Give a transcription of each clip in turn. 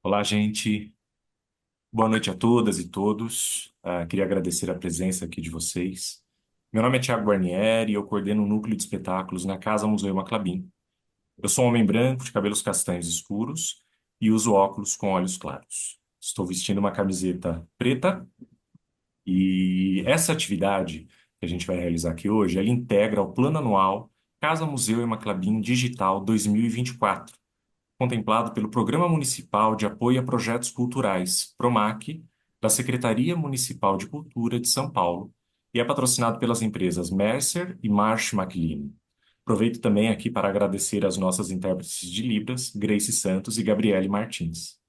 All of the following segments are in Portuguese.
Olá, gente. Boa noite a todas e todos. Queria agradecer a presença aqui de vocês. Meu nome é Thiago Guarnieri e eu coordeno o núcleo de espetáculos na Casa Museu Maclabim. Eu sou um homem branco de cabelos castanhos escuros e uso óculos com olhos claros. Estou vestindo uma camiseta preta e essa atividade que a gente vai realizar aqui hoje, ela integra o Plano Anual Casa Museu Maclabim Digital 2024, contemplado pelo Programa Municipal de Apoio a Projetos Culturais, PROMAC, da Secretaria Municipal de Cultura de São Paulo, e é patrocinado pelas empresas Mercer e Marsh McLean. Aproveito também aqui para agradecer às nossas intérpretes de Libras, Grace Santos e Gabriele Martins.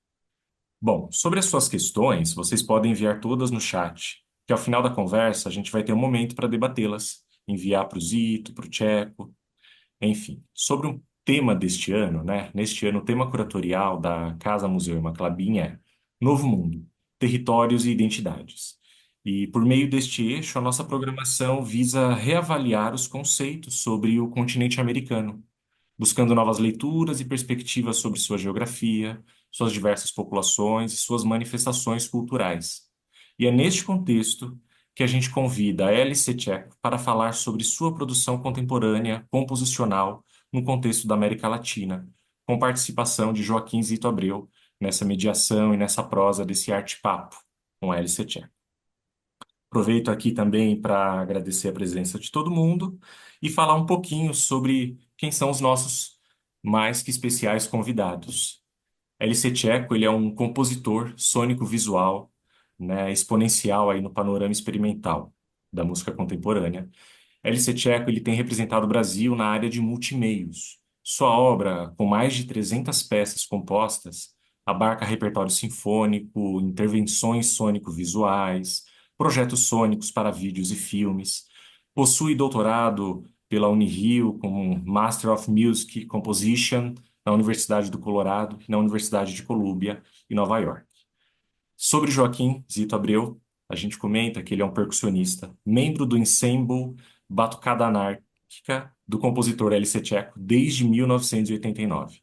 Bom, sobre as suas questões, vocês podem enviar todas no chat, que ao final da conversa a gente vai ter um momento para debatê-las, enviar para o Zito, para o Tcheco. Enfim, sobre o tema deste ano, né? Neste ano, o tema curatorial da Casa Museu Imaclabim é Novo Mundo, Territórios e Identidades. E por meio deste eixo, a nossa programação visa reavaliar os conceitos sobre o continente americano, buscando novas leituras e perspectivas sobre sua geografia, suas diversas populações e suas manifestações culturais. E é neste contexto que a gente convida a Alice Tcheco para falar sobre sua produção contemporânea composicional no contexto da América Latina, com participação de Joaquim Zito Abreu nessa mediação e nessa prosa desse arte-papo com Alice Tcheco. Aproveito aqui também para agradecer a presença de todo mundo e falar um pouquinho sobre quem são os nossos mais que especiais convidados. LC Tcheco, ele é um compositor sônico visual, né, exponencial aí no panorama experimental da música contemporânea. LC Tcheco, ele tem representado o Brasil na área de multimeios. Sua obra, com mais de 300 peças compostas, abarca repertório sinfônico, intervenções sônico-visuais, projetos sônicos para vídeos e filmes. Possui doutorado pela Unirio com Master of Music Composition na Universidade do Colorado e na Universidade de Columbia, em Nova York. Sobre Joaquim Zito Abreu, a gente comenta que ele é um percussionista, membro do ensemble Batucada Anárquica do compositor L.C. Tcheco desde 1989.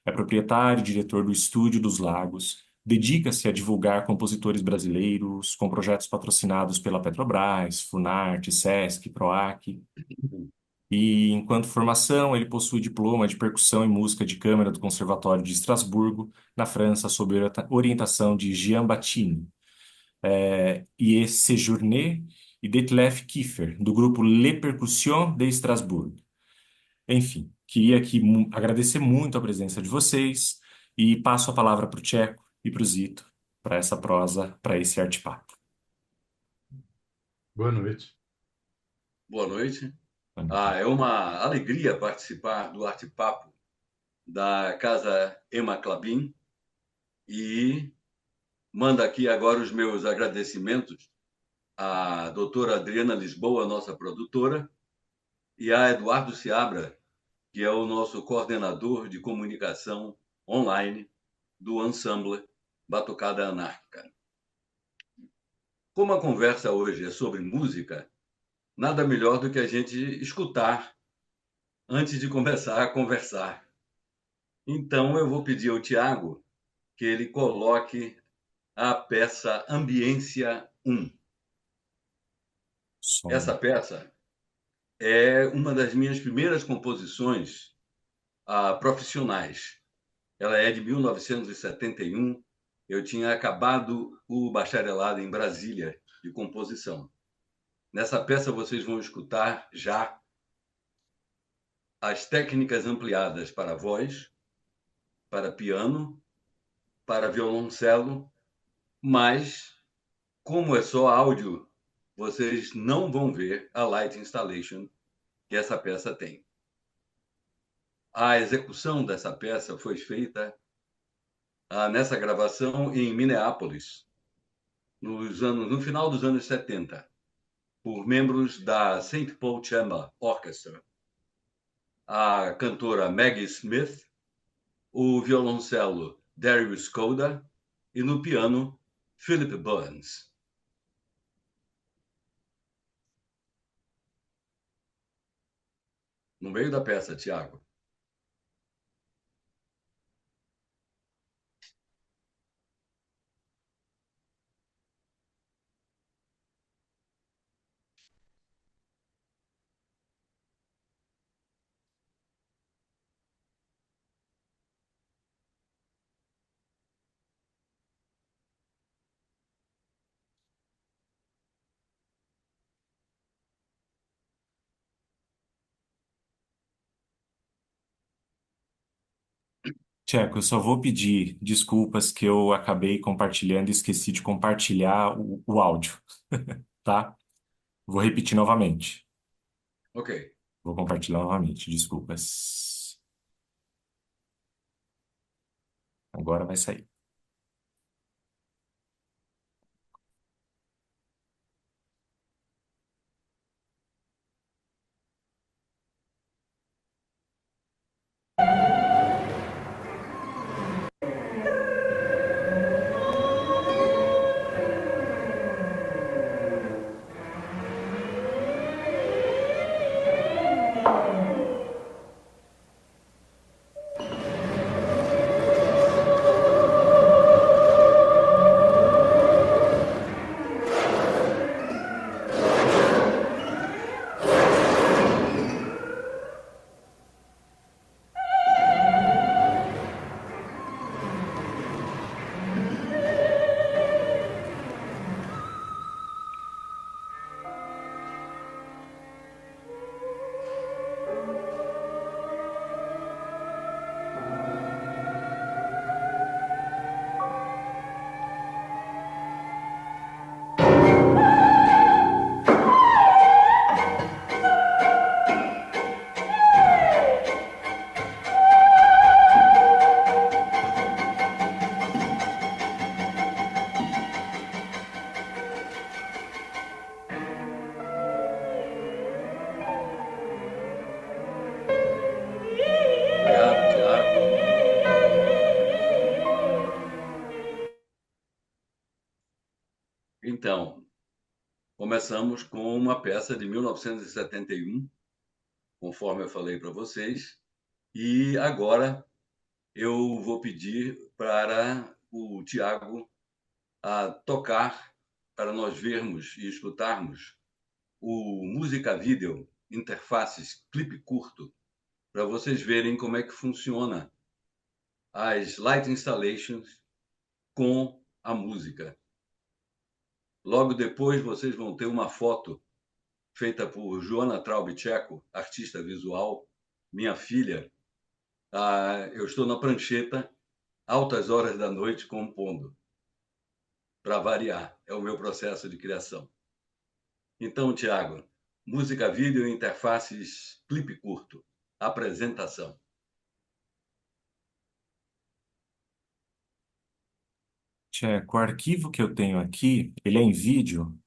É proprietário e diretor do Estúdio dos Lagos, dedica-se a divulgar compositores brasileiros com projetos patrocinados pela Petrobras, Funarte, Sesc, Proac. E, enquanto formação, ele possui diploma de percussão e música de câmara do Conservatório de Estrasburgo, na França, sob orientação de Jean Baptiste, e Séjourné e Detlef Kiefer, do grupo Les Percussions de Estrasburgo. Enfim, queria aqui agradecer muito a presença de vocês e passo a palavra para o Tcheco e para o Zito, para essa prosa, para esse arte-papo. Boa noite. Boa noite. É uma alegria participar do Arte Papo da Casa Emma Clabin e mando aqui agora os meus agradecimentos à doutora Adriana Lisboa, nossa produtora, e a Eduardo Seabra, que é o nosso coordenador de comunicação online do Ensemble Batucada Anárquica. Como a conversa hoje é sobre música, nada melhor do que a gente escutar antes de começar a conversar. Então, eu vou pedir ao Tiago que ele coloque a peça Ambiência 1. Som. Essa peça é uma das minhas primeiras composições profissionais. Ela é de 1971. Eu tinha acabado o bacharelado em Brasília de composição. Nessa peça vocês vão escutar já as técnicas ampliadas para voz, para piano, para violoncelo, mas como é só áudio, vocês não vão ver a light installation que essa peça tem. A execução dessa peça foi feita nessa gravação em Minneapolis, no final dos anos 70, por membros da St. Paul Chamber Orchestra, a cantora Maggie Smith, o violoncelo Darius Coda e no piano Philip Burns. No meio da peça, Tiago. Tcheco, eu só vou pedir desculpas que eu acabei compartilhando e esqueci de compartilhar o áudio, tá? Vou repetir novamente. Ok. Vou compartilhar novamente, desculpas. Agora vai sair. Obrigado, Tiago. Então, começamos com uma peça de 1971, conforme eu falei para vocês, e agora eu vou pedir para o Tiago a tocar para nós vermos e escutarmos o Música Video Interfaces clipe curto, para vocês verem como é que funciona as light installations com a música. Logo depois vocês vão ter uma foto feita por Joana Traubitscheko, artista visual, minha filha. Eu estou na prancheta, altas horas da noite, compondo, para variar. É o meu processo de criação. Então, Tiago, música, vídeo, interfaces, clipe curto, apresentação. Tcheco, o arquivo que eu tenho aqui, ele é em vídeo,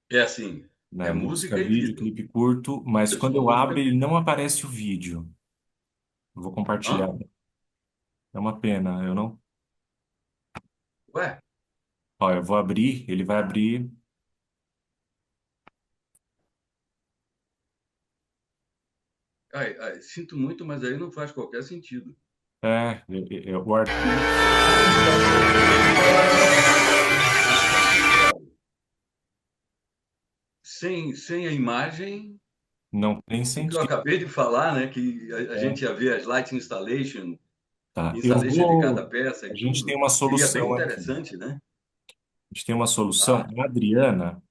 É assim, né? é Música, música e vídeo, vídeo. clipe curto, mas Isso, quando uma eu música e abro, ele vídeo. não aparece o vídeo. Eu vou compartilhar. Hã? É uma pena, eu não. Ué? Ó, eu vou abrir, ele vai abrir. Sinto muito, mas aí não faz qualquer sentido. O arquivo Sem a imagem, não tem o que eu sentido. acabei de falar, né, que a É. gente ia ver as light installation, Tá, eu installation de cada vou. peça A e gente tem tudo, uma seria bem solução aqui. interessante, né? A gente tem uma solução. Ah, A Adriana,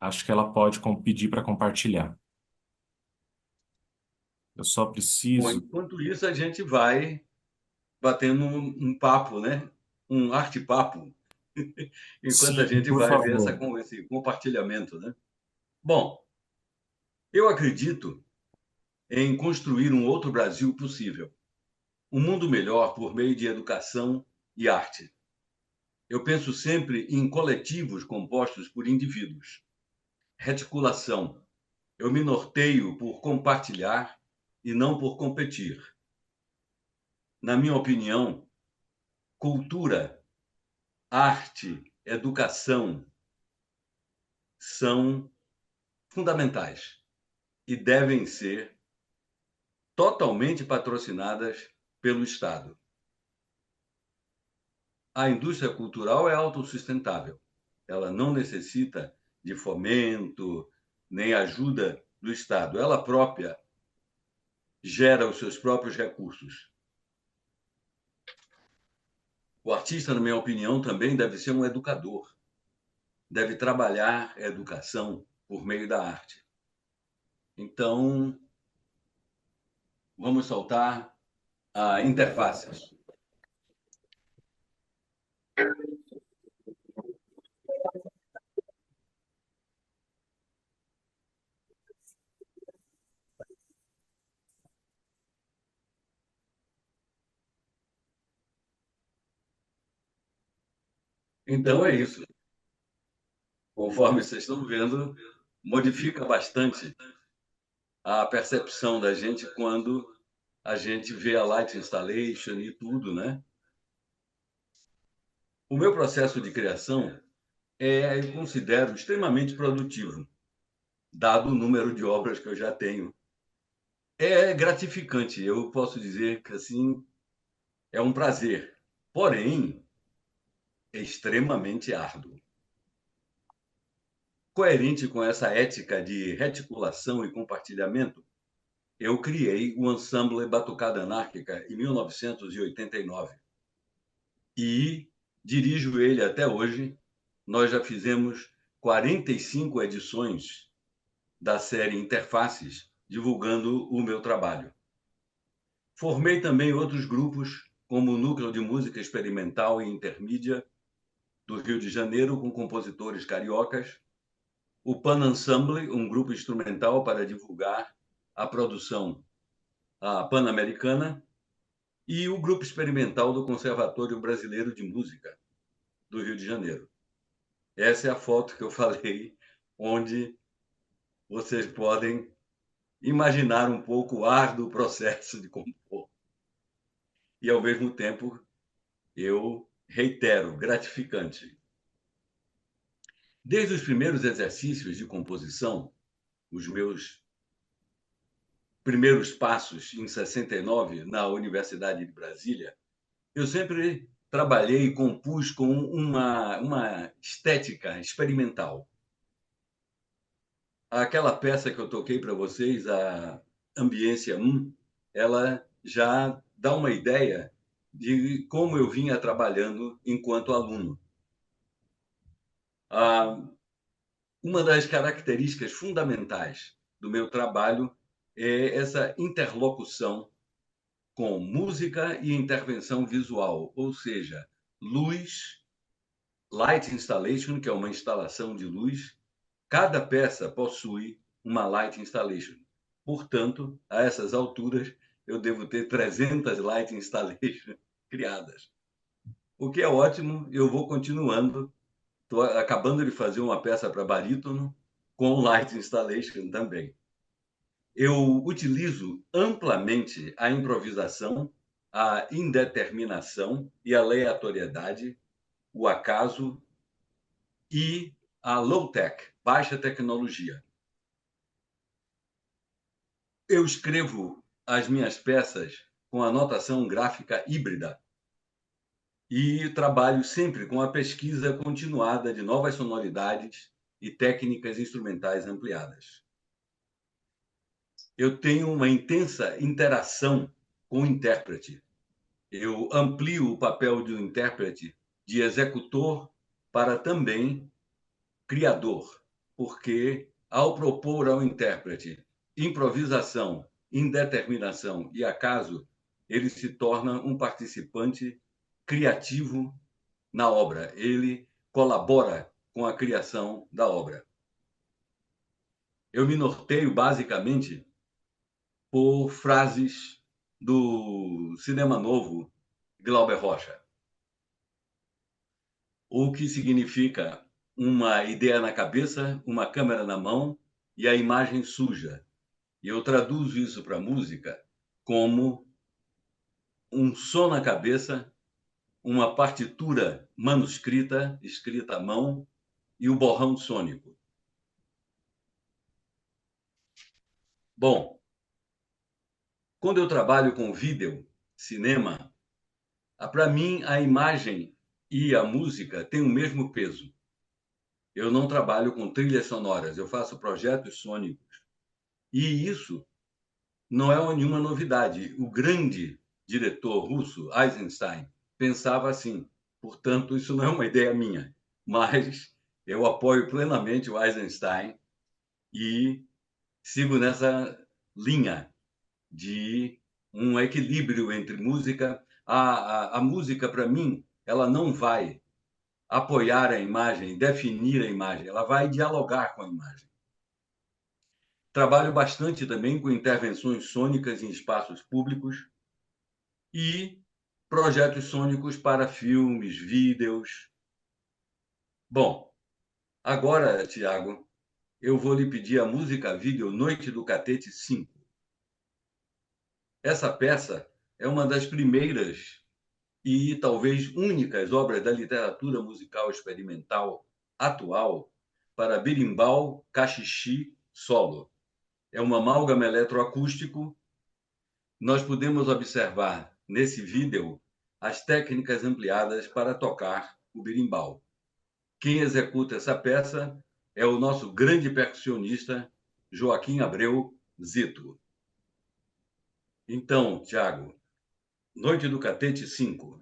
acho que ela pode pedir para compartilhar. Eu só bom, preciso. enquanto isso, a gente vai batendo um papo, né? Um arte-papo, enquanto a Sim, gente por vai ver favor. esse compartilhamento, né? Bom, eu acredito em construir um outro Brasil possível, um mundo melhor por meio de educação e arte. Eu penso sempre em coletivos compostos por indivíduos. Reticulação. Eu me norteio por compartilhar e não por competir. Na minha opinião, cultura, arte, educação são fundamentais e devem ser totalmente patrocinadas pelo Estado. A indústria cultural é autossustentável. Ela não necessita de fomento nem ajuda do Estado. Ela própria gera os seus próprios recursos. O artista, na minha opinião, também deve ser um educador, deve trabalhar a educação por meio da arte. Então, vamos soltar interfaces. Então é isso. Conforme vocês estão vendo, modifica bastante a percepção da gente quando a gente vê a Light Installation e tudo, né? O meu processo de criação eu considero extremamente produtivo, dado o número de obras que eu já tenho. É gratificante, eu posso dizer que assim é um prazer, porém é extremamente árduo. Coerente com essa ética de reticulação e compartilhamento, eu criei o Ensemble Batucada Anárquica em 1989 e dirijo ele até hoje. Nós já fizemos 45 edições da série Interfaces, divulgando o meu trabalho. Formei também outros grupos, como o Núcleo de Música Experimental e Intermídia do Rio de Janeiro, com compositores cariocas, o Pan Ensemble, um grupo instrumental para divulgar a produção pan-americana, e o grupo experimental do Conservatório Brasileiro de Música do Rio de Janeiro. Essa é a foto que eu falei, onde vocês podem imaginar um pouco o árduo processo de compor. E, ao mesmo tempo, eu reitero, gratificante. Desde os primeiros exercícios de composição, os meus primeiros passos em 69 na Universidade de Brasília, eu sempre trabalhei e compus com uma estética experimental. Aquela peça que eu toquei para vocês, a Ambiência 1, ela já dá uma ideia de como eu vinha trabalhando enquanto aluno. Uma das características fundamentais do meu trabalho é essa interlocução com música e intervenção visual, ou seja, luz, light installation, que é uma instalação de luz. Cada peça possui uma light installation. Portanto, a essas alturas, eu devo ter 300 light installations criadas. O que é ótimo, eu vou continuando. Estou acabando de fazer uma peça para barítono com light installation também. Eu utilizo amplamente a improvisação, a indeterminação e a aleatoriedade, o acaso e a low-tech, baixa tecnologia. Eu escrevo as minhas peças com a notação gráfica híbrida e trabalho sempre com a pesquisa continuada de novas sonoridades e técnicas instrumentais ampliadas. Eu tenho uma intensa interação com o intérprete. Eu amplio o papel do intérprete de executor para também criador, porque ao propor ao intérprete improvisação, indeterminação e acaso, ele se torna um participante criativo na obra, ele colabora com a criação da obra. Eu me norteio basicamente por frases do Cinema Novo, Glauber Rocha, o que significa uma ideia na cabeça, uma câmera na mão e a imagem suja. E eu traduzo isso para a música como um som na cabeça, uma partitura manuscrita, escrita à mão, e o borrão sônico. Bom, quando eu trabalho com vídeo, cinema, para mim a imagem e a música têm o mesmo peso. Eu não trabalho com trilhas sonoras, eu faço projetos sônicos. E isso não é nenhuma novidade. O grande diretor russo, Eisenstein, pensava assim. Portanto, isso não é uma ideia minha, mas eu apoio plenamente o Eisenstein e sigo nessa linha de um equilíbrio entre música. A música, para mim, ela não vai apoiar a imagem, definir a imagem, ela vai dialogar com a imagem. Trabalho bastante também com intervenções sônicas em espaços públicos e projetos sônicos para filmes, vídeos. Bom, agora, Tiago, eu vou lhe pedir a música vídeo Noite do Catete 5. Essa peça é uma das primeiras e talvez únicas obras da literatura musical experimental atual para berimbau, cachixi, solo. É uma amálgama eletroacústico. Nós podemos observar nesse vídeo as técnicas ampliadas para tocar o berimbau. Quem executa essa peça é o nosso grande percussionista Joaquim Abreu Zito. Então, Tiago, Noite do Catete 5.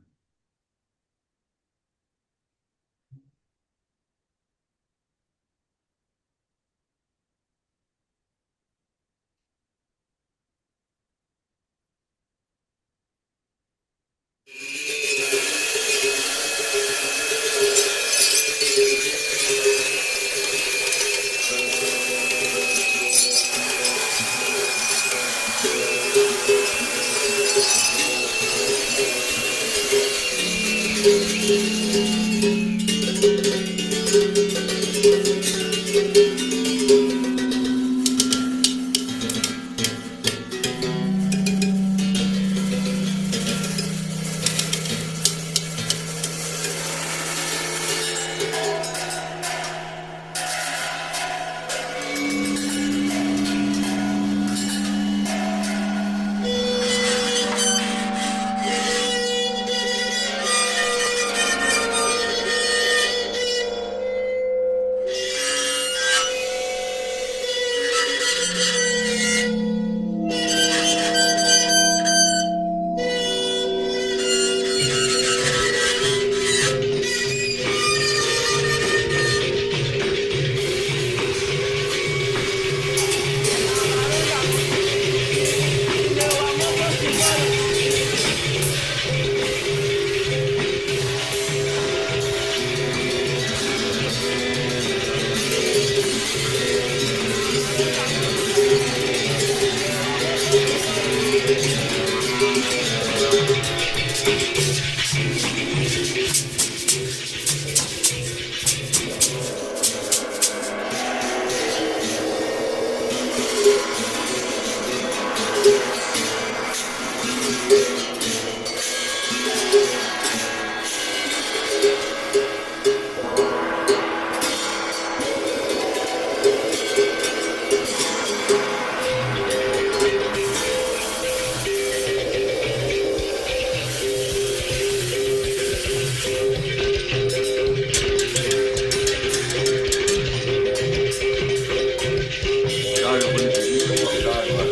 Tiago, eu vou lhe pedir para tocar agora.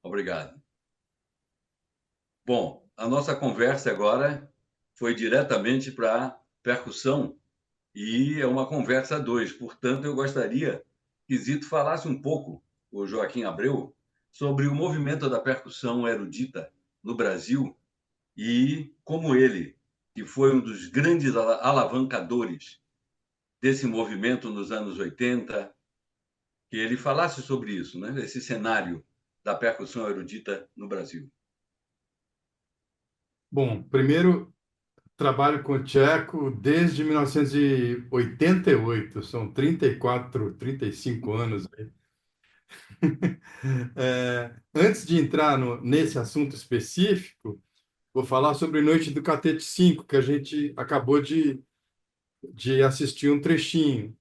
Obrigado. Bom, a nossa conversa agora foi diretamente para percussão e é uma conversa a dois. Portanto, eu gostaria que Zito falasse um pouco, o Joaquim Abreu, sobre o movimento da percussão erudita no Brasil e como ele, que foi um dos grandes alavancadores desse movimento nos anos 80, que ele falasse sobre isso, né? Esse cenário da percussão erudita no Brasil. Bom, primeiro, trabalho com o Tcheco desde 1988, são 34, 35 anos aí. Antes de entrar nesse assunto específico, vou falar sobre Noite do Catete 5, que a gente acabou de assistir um trechinho.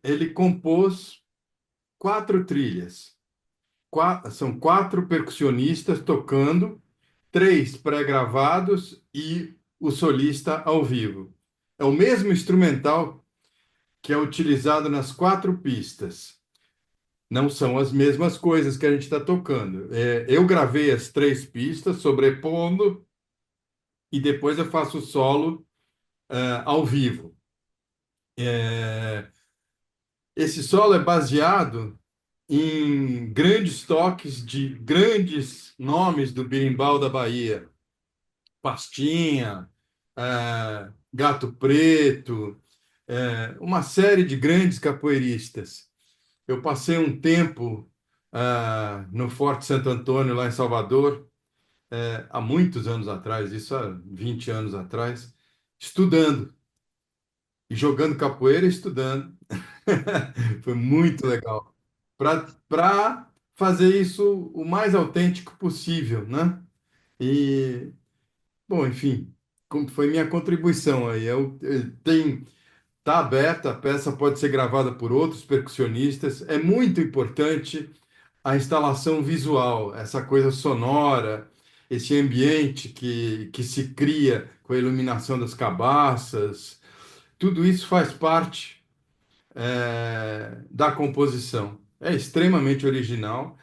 Ele compôs 4 trilhas. São 4 percussionistas tocando, 3 pré-gravados e o solista ao vivo. É o mesmo instrumental que é utilizado nas 4 pistas. Não são as mesmas coisas que a gente está tocando. Eu gravei as 3 pistas, sobrepondo, e depois eu faço o solo ao vivo. É, esse solo é baseado em grandes toques de grandes nomes do berimbau da Bahia. Pastinha, Gato Preto, uma série de grandes capoeiristas. Eu passei um tempo no Forte Santo Antônio, lá em Salvador, há muitos anos atrás, isso há 20 anos atrás, estudando e jogando capoeira e estudando. Foi muito legal. Para fazer isso o mais autêntico possível, né? E, bom, enfim, como foi minha contribuição aí. Tá aberta, a peça pode ser gravada por outros percussionistas. É muito importante a instalação visual, essa coisa sonora, esse ambiente que se cria com a iluminação das cabaças. Tudo isso faz parte, da composição. É extremamente original.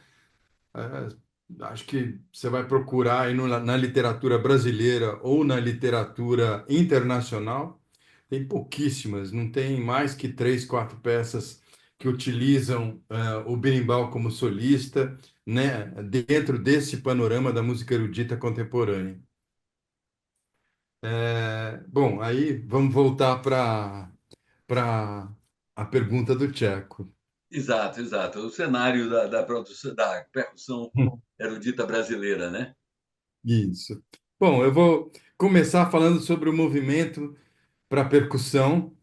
Acho que você vai procurar aí na literatura brasileira ou na literatura internacional. Tem pouquíssimas, não tem mais que três, quatro peças que utilizam o berimbau como solista, né, dentro desse panorama da música erudita contemporânea. Bom, aí vamos voltar para a pergunta do Tcheco. Exato, exato. O cenário da produção, da percussão erudita brasileira, né? Isso. Bom, eu vou começar falando sobre o movimento para percussão.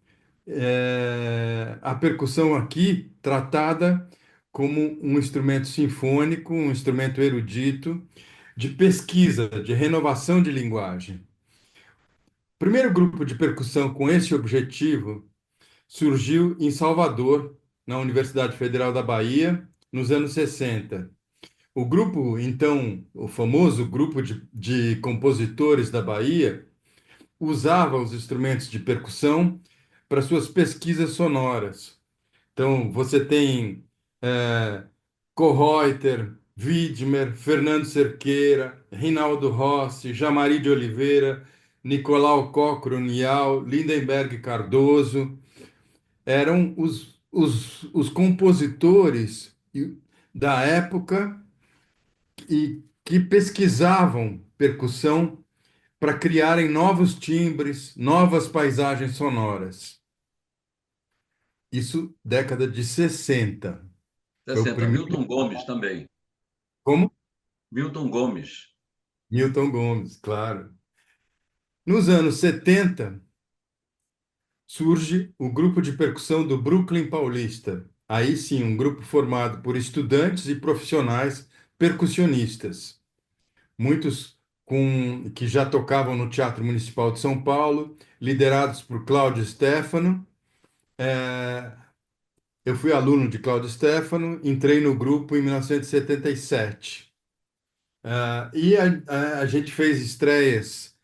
A percussão aqui tratada como um instrumento sinfônico, um instrumento erudito, de pesquisa, de renovação de linguagem. O primeiro grupo de percussão com esse objetivo surgiu em Salvador, na Universidade Federal da Bahia, nos anos 60. O grupo, então, o famoso grupo de compositores da Bahia, usava os instrumentos de percussão para suas pesquisas sonoras. Então, você tem Kohreuter, Widmer, Fernando Cerqueira, Rinaldo Rossi, Jamari de Oliveira, Nicolau Cochrane-Nial, Lindenberg Cardoso. Eram os compositores da época e que pesquisavam percussão para criarem novos timbres, novas paisagens sonoras. Isso década de 60. Foi o 60. primeiro. Milton Gomes também. Como? Milton Gomes. Milton Gomes, claro. Nos anos 70, surge o grupo de percussão do Brooklyn Paulista. Aí sim, um grupo formado por estudantes e profissionais percussionistas, muitos que já tocavam no Teatro Municipal de São Paulo, liderados por Cláudio Stefano. Eu fui aluno de Cláudio Stefano, entrei no grupo em 1977. A gente fez estreias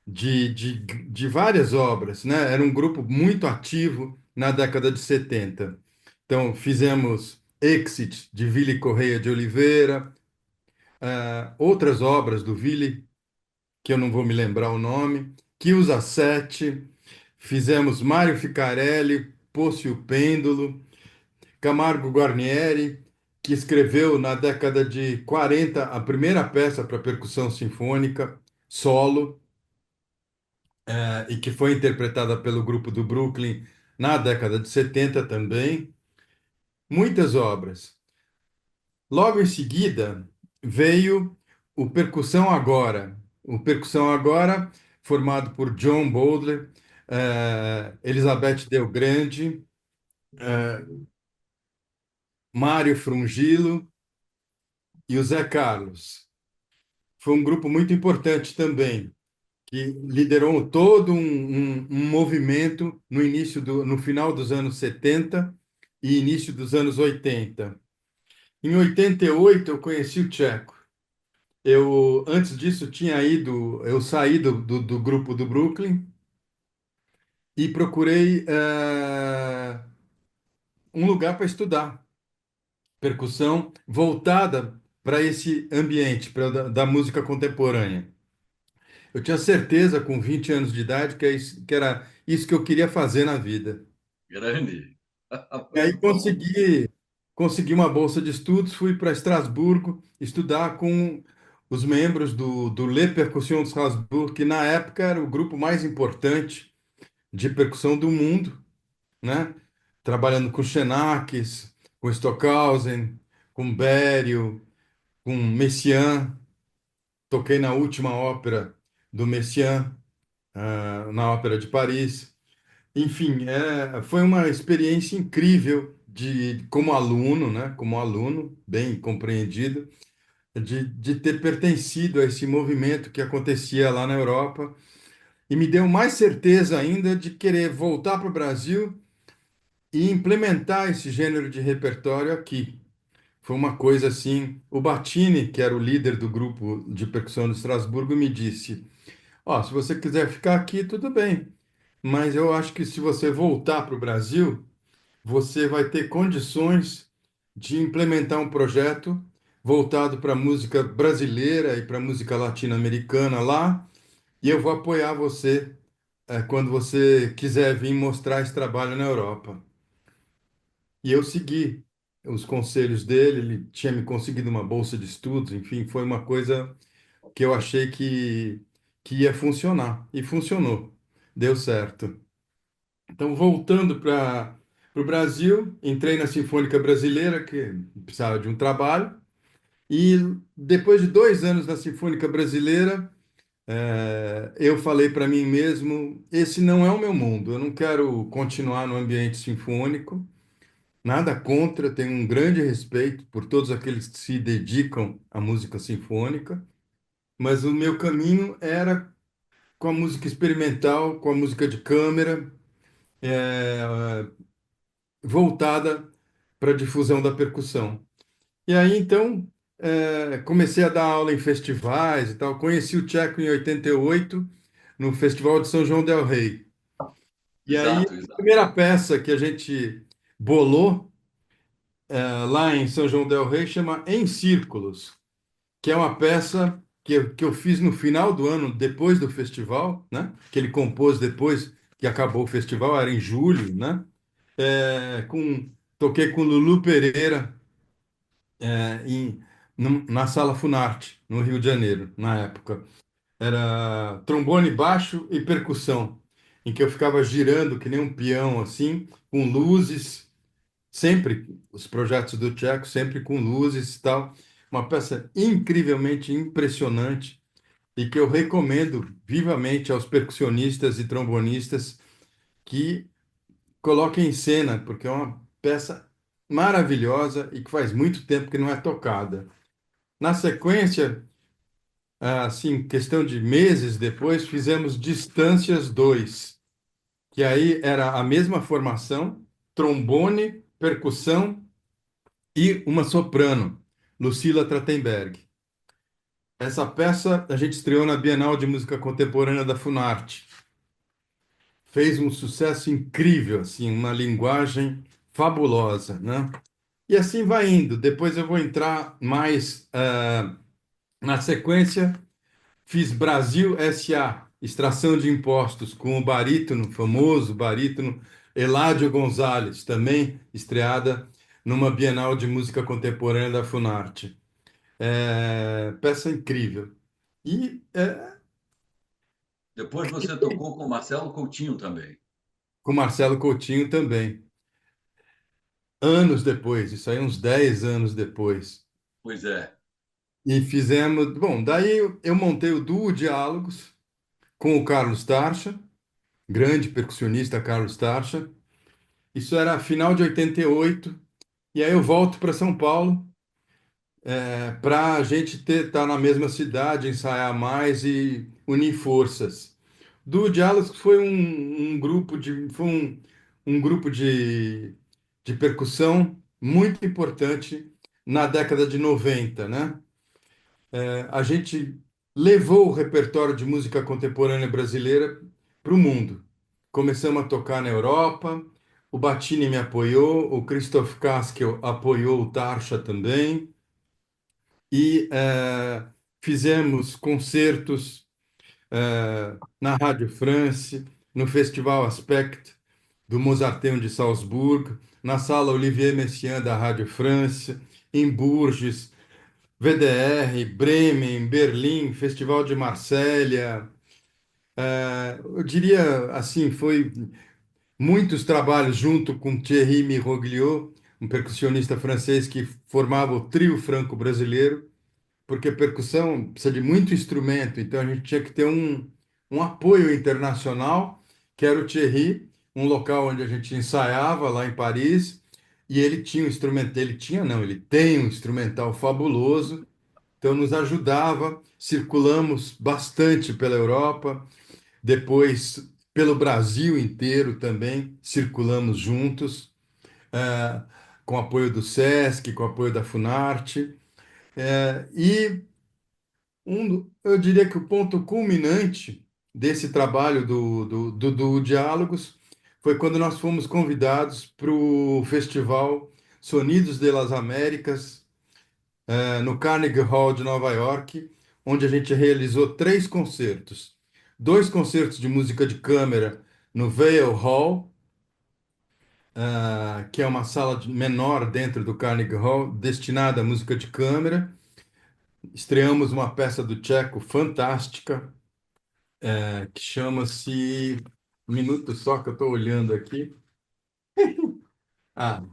de várias obras, né? Era um grupo muito ativo na década de 70. Então, fizemos Exit, de Vili Correia de Oliveira, outras obras do Vili, que eu não vou me lembrar o nome, Chiusa a Sete, fizemos Mário Ficarelli, Poço e o Pêndulo, Camargo Guarnieri, que escreveu na década de 40 a primeira peça para percussão sinfônica, solo, e que foi interpretada pelo grupo do Brooklyn na década de 70 também. Muitas obras. Logo em seguida, veio o Percussão Agora. O Percussão Agora, formado por John Bowdler, Elizabeth Del Grande, Mário Frungilo e o Zé Carlos. Foi um grupo muito importante também, que liderou todo um movimento no final dos anos 70 e início dos anos 80. Em 88 eu conheci o Tcheco. Antes disso, eu saí do grupo do Brooklyn e procurei um lugar para estudar percussão voltada para esse ambiente da música contemporânea. Eu tinha certeza com 20 anos de idade que era isso que eu queria fazer na vida. Grande. E aí Muito bom. consegui uma bolsa de estudos, fui para Estrasburgo estudar com os membros do Le Percussion de Strasbourg, que na época era o grupo mais importante de percussão do mundo, né? Trabalhando com Xenakis, com Stockhausen, com Berio, com Messiaen. Toquei na última ópera do Messiaen, na Ópera de Paris. Enfim, foi uma experiência incrível como aluno, né? Como aluno, bem compreendido, de ter pertencido a esse movimento que acontecia lá na Europa e me deu mais certeza ainda de querer voltar para o Brasil e implementar esse gênero de repertório aqui. Foi uma coisa assim. O Battini, que era o líder do grupo de percussão de Estrasburgo, me disse: Ó, se você quiser ficar aqui, tudo bem, mas eu acho que se você voltar para o Brasil, você vai ter condições de implementar um projeto voltado para a música brasileira e para a música latino-americana lá, e eu vou apoiar você, quando você quiser vir mostrar esse trabalho na Europa. E eu segui os conselhos dele, ele tinha me conseguido uma bolsa de estudos, enfim, foi uma coisa que eu achei que ia funcionar, e funcionou, deu certo. Então, voltando para o Brasil, entrei na Sinfônica Brasileira, que precisava de um trabalho, e depois de 2 anos na Sinfônica Brasileira, eu falei para mim mesmo: esse não é o meu mundo, eu não quero continuar no ambiente sinfônico, nada contra, tenho um grande respeito por todos aqueles que se dedicam à música sinfônica, mas o meu caminho era com a música experimental, com a música de câmara, é, voltada para a difusão da percussão. E aí, então, comecei a dar aula em festivais e tal. Conheci o Tcheco em 88, no Festival de São João del Rei. E aí, Exato, a exato. primeira peça que a gente bolou, lá em São João del Rei, chama Em Círculos, que é uma peça que eu fiz no final do ano, depois do festival, né? Que ele compôs depois que acabou o festival, era em julho, né? Toquei com Lulu Pereira, na Sala Funarte, no Rio de Janeiro, na época. Era trombone baixo e percussão, em que eu ficava girando que nem um peão, assim, com luzes, sempre, os projetos do Tcheco, sempre com luzes e tal. Uma peça incrivelmente impressionante e que eu recomendo vivamente aos percussionistas e trombonistas que coloquem em cena, porque é uma peça maravilhosa e que faz muito tempo que não é tocada. Na sequência, assim, questão de meses depois, fizemos Distâncias 2, que aí era a mesma formação, trombone, percussão e uma soprano, Lucila Trachtenberg. Essa peça a gente estreou na Bienal de Música Contemporânea da Funarte. Fez um sucesso incrível, assim, uma linguagem fabulosa, né? E assim vai indo. Depois eu vou entrar mais na sequência. Fiz Brasil SA, extração de impostos, com o barítono, famoso barítono Eládio Gonzalez, também estreada numa Bienal de Música Contemporânea da Funarte. Peça incrível. E Depois você tocou com o Marcelo Coutinho também. com Marcelo Coutinho também. Anos depois, isso aí uns 10 anos depois. Pois é. E fizemos. Bom, daí eu montei o Duo Diálogos com o Carlos Tarcha, grande percussionista Carlos Tarcha. Isso era final de 88. E aí eu volto para São Paulo, para a gente estar na mesma cidade, ensaiar mais e unir forças. Do Diálogos foi um grupo de percussão muito importante na década de 90, né? A gente levou o repertório de música contemporânea brasileira para o mundo. Começamos a tocar na Europa, o Battini me apoiou, o Christoph Kaskel apoiou o Tarsha também, e fizemos concertos na Rádio France, no Festival Aspect do Mozarteum de Salzburgo, na Sala Olivier Messiaen da Rádio France, em Bourges, VDR, Bremen, Berlim, Festival de Marselha. Eu diria assim, foi muitos trabalhos junto com Thierry Miroglio, um percussionista francês que formava o trio franco-brasileiro, porque percussão precisa de muito instrumento, então a gente tinha que ter um apoio internacional, que era o Thierry, um local onde a gente ensaiava lá em Paris, e ele tinha um instrumento, ele tinha não, ele tem um instrumental fabuloso, então nos ajudava, circulamos bastante pela Europa, depois pelo Brasil inteiro também, circulamos juntos, eh, com apoio do SESC, com apoio da Funarte, e eu diria que o ponto culminante desse trabalho do Diálogos foi quando nós fomos convidados para o festival Sonidos de las Américas, no Carnegie Hall de Nova York, onde a gente realizou três concertos. Dois concertos de música de câmara no Vale Hall, que é uma sala menor dentro do Carnegie Hall, destinada à música de câmara. Estreamos uma peça do Tcheco fantástica, que chama-se. Um minuto só que eu estou olhando aqui. Ah,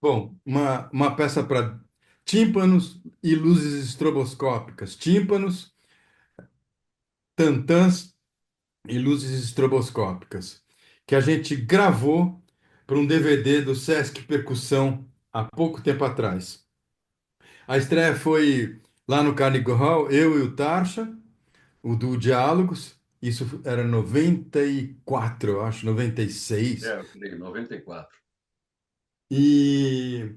bom, uma peça para tímpanos e luzes estroboscópicas. Tímpanos, tantãs e luzes estroboscópicas, que a gente gravou para um DVD do Sesc Percussão há pouco tempo atrás. A estreia foi lá no Carnegie Hall, eu e o Tarsha, o do Diálogos. Isso era 94, eu acho, 96. Eu creio, 94. E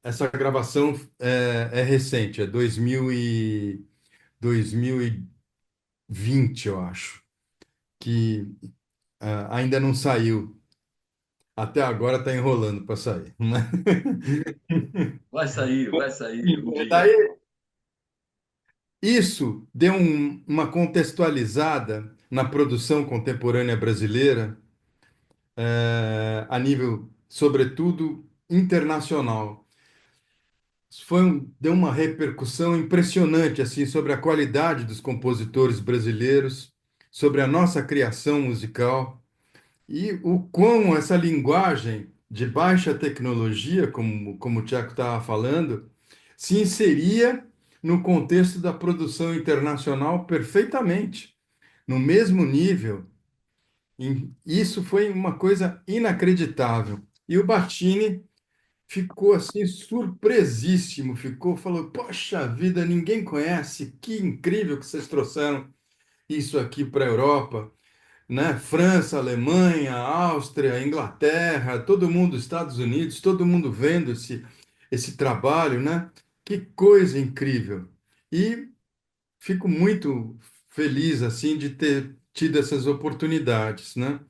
essa gravação é recente, é 2020, eu acho, que ainda não saiu. Até agora está enrolando para sair, né? Vai sair um dia. Daí, isso deu uma contextualizada na produção contemporânea brasileira, a nível, sobretudo, internacional. Deu uma repercussão impressionante assim sobre a qualidade dos compositores brasileiros, sobre a nossa criação musical e o quão essa linguagem de baixa tecnologia, como o Tiago estava falando, se inseria no contexto da produção internacional perfeitamente, no mesmo nível. Isso foi uma coisa inacreditável. E o Battini ficou assim surpresíssimo, falou: "Poxa vida, ninguém conhece, que incrível que vocês trouxeram isso aqui para a Europa, né? França, Alemanha, Áustria, Inglaterra, todo mundo, Estados Unidos, todo mundo vendo esse trabalho, né? Que coisa incrível!" E fico muito feliz assim de ter tido essas oportunidades, né?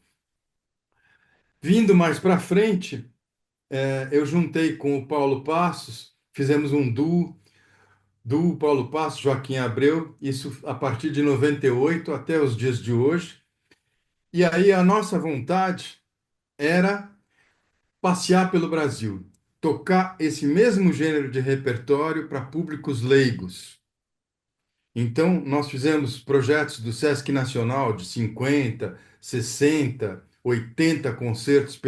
Vindo mais para frente, eu juntei com o Paulo Passos, fizemos um duo do Paulo Passos, Joaquim Abreu, isso a partir de 98 até os dias de hoje. E aí a nossa vontade era passear pelo Brasil, tocar esse mesmo gênero de repertório para públicos leigos. Então, nós fizemos projetos do Sesc Nacional de 50, 60, 80 concertos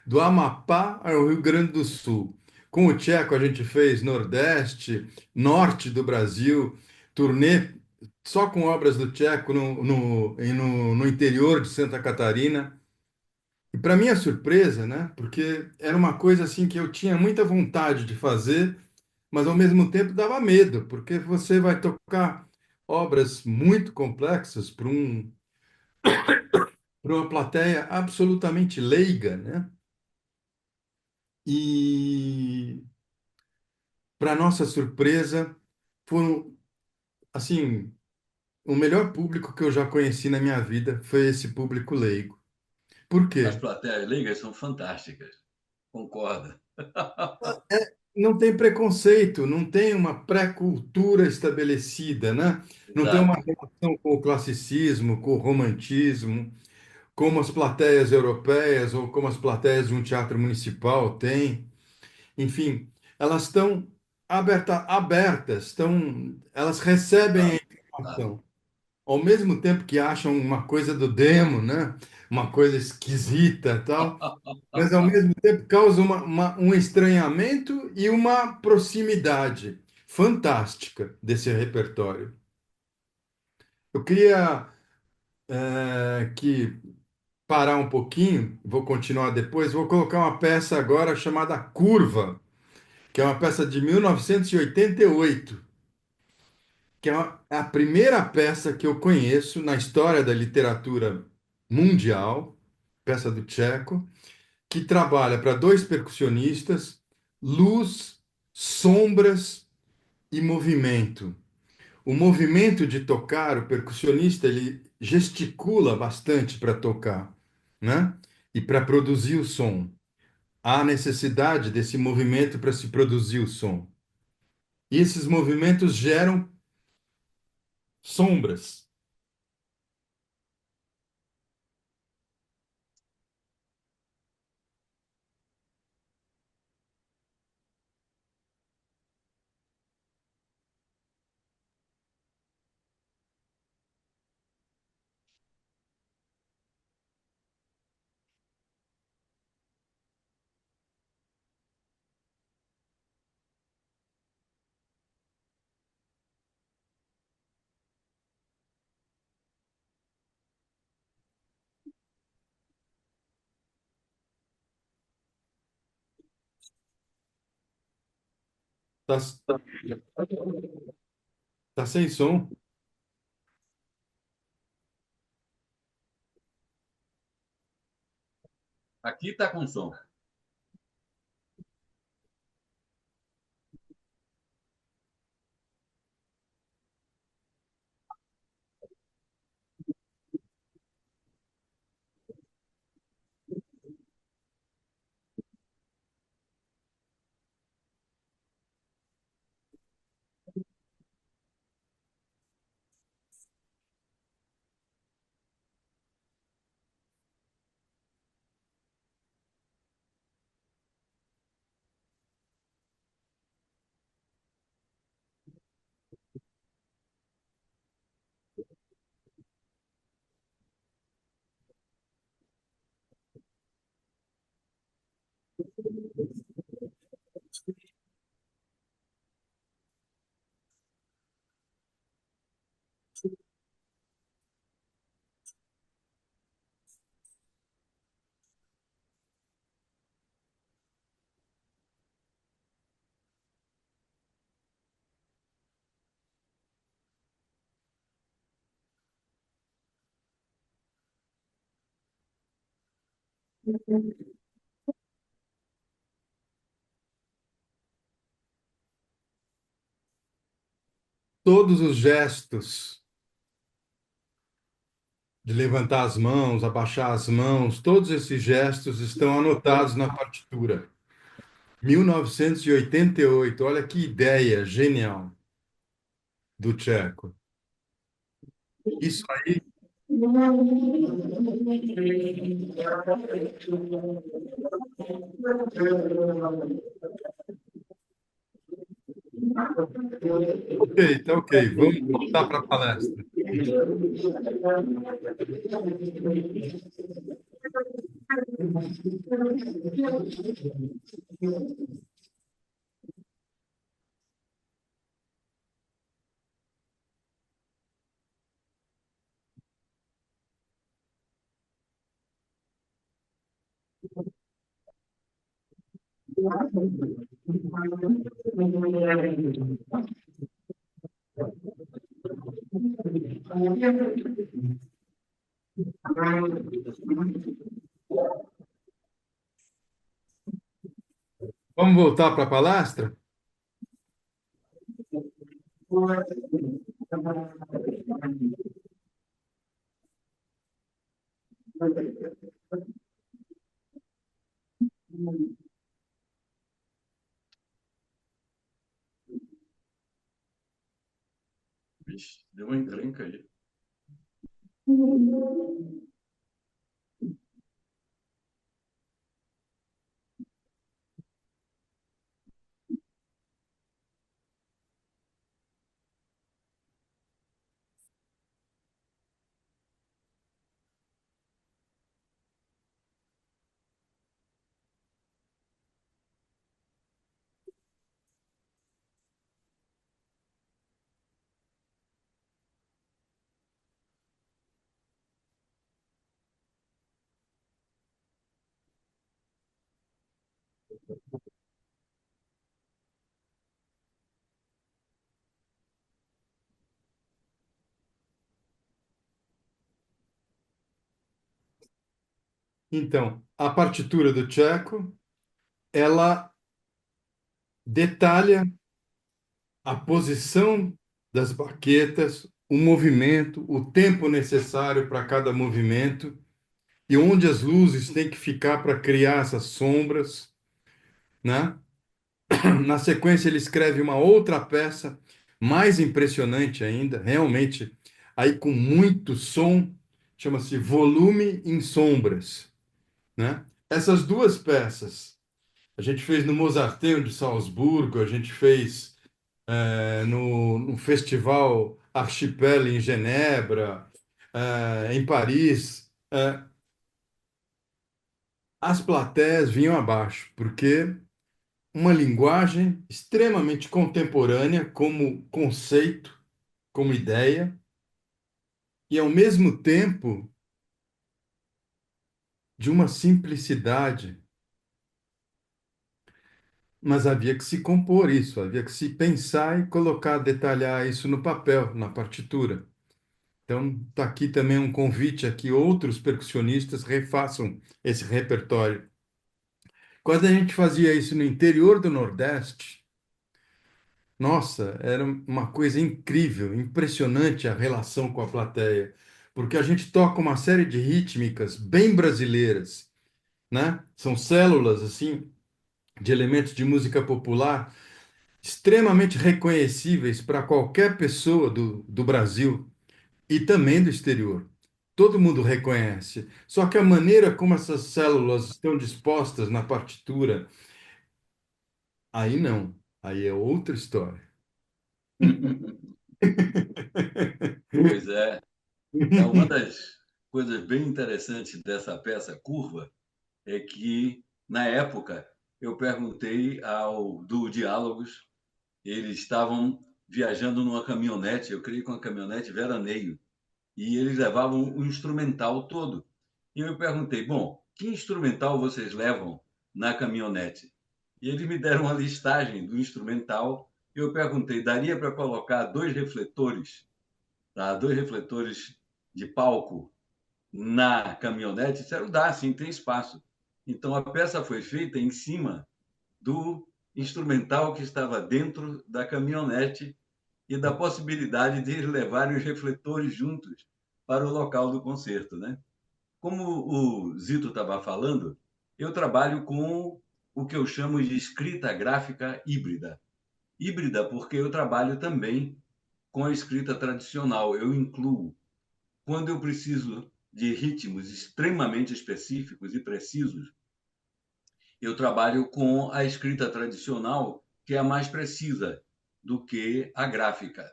do Amapá ao Rio Grande do Sul. Com o Tcheco, a gente fez Nordeste, Norte do Brasil, turnê só com obras do Tcheco no interior de Santa Catarina. E para minha surpresa, né? Porque era uma coisa assim que eu tinha muita vontade de fazer, mas ao mesmo tempo dava medo, porque você vai tocar obras muito complexas para uma plateia absolutamente leiga, né? E para nossa surpresa, foram assim, o melhor público que eu já conheci na minha vida foi esse público leigo. Por As quê? plateias leigas são fantásticas. Concorda. não tem preconceito, não tem uma pré-cultura estabelecida, né? Não tem uma Exato. relação com o classicismo, com o romantismo, como as plateias europeias ou como as plateias de um teatro municipal têm. Enfim, elas estão abertas, elas recebem a Exato. Exato. informação. Ao mesmo tempo que acham uma coisa do demo, né? Uma coisa esquisita, tal, mas ao mesmo tempo causa um estranhamento e uma proximidade fantástica desse repertório. Eu queria que parar um pouquinho, vou continuar depois, vou colocar uma peça agora chamada Curva, que é uma peça de 1988, que é a primeira peça que eu conheço na história da literatura mundial, peça do Tcheco, que trabalha para dois percussionistas, luz, sombras e movimento. O movimento de tocar, o percussionista, ele gesticula bastante para tocar, né? E para produzir o som. Há necessidade desse movimento para se produzir o som. E esses movimentos geram sombras. Tá, tá, tá sem som? Aqui está com som. Todos os gestos de levantar as mãos, abaixar as mãos, todos esses gestos estão anotados na partitura. 1988, olha que ideia genial do Tcheco. Isso aí, ok, tá ok. Vamos voltar para a palestra. Vamos voltar para a palestra? Ixi, deu uma encrenca aí. Então, a partitura do Tcheco, ela detalha a posição das baquetas, o movimento, o tempo necessário para cada movimento e onde as luzes têm que ficar para criar essas sombras, né? Na sequência, ele escreve uma outra peça mais impressionante ainda, realmente, aí com muito som, chama-se Volume em Sombras, né? Essas duas peças, a gente fez no Mozarteum de Salzburgo, a gente fez no Festival Archipel em Genebra, em Paris. As plateias vinham abaixo, porque uma linguagem extremamente contemporânea como conceito, como ideia, e ao mesmo tempo de uma simplicidade. Mas havia que se compor isso, havia que se pensar e colocar, detalhar isso no papel, na partitura. Então, está aqui também um convite a que outros percussionistas refaçam esse repertório. Quando a gente fazia isso no interior do Nordeste, nossa, era uma coisa incrível, impressionante a relação com a plateia, porque a gente toca uma série de rítmicas bem brasileiras, né? São células assim de elementos de música popular extremamente reconhecíveis para qualquer pessoa do Brasil e também do exterior. Todo mundo reconhece. Só que a maneira como essas células estão dispostas na partitura, aí não. Aí é outra história. Pois é. É uma das coisas bem interessantes dessa peça Curva é que, na época, eu perguntei ao do Diálogos, eles estavam viajando numa caminhonete, eu creio que uma caminhonete veraneio, e eles levavam o instrumental todo. E eu perguntei, bom, que instrumental vocês levam na caminhonete? E eles me deram uma listagem do instrumental. E eu perguntei, daria para colocar dois refletores, tá? Dois refletores de palco na caminhonete? Disseram, dá, sim, tem espaço. Então a peça foi feita em cima do instrumental que estava dentro da caminhonete e da possibilidade de eles levarem os refletores juntos para o local do concerto, né? Como o Zito estava falando, eu trabalho com o que eu chamo de escrita gráfica híbrida. Híbrida porque eu trabalho também com a escrita tradicional. Eu incluo, quando eu preciso de ritmos extremamente específicos e precisos, eu trabalho com a escrita tradicional, que é a mais precisa do que a gráfica.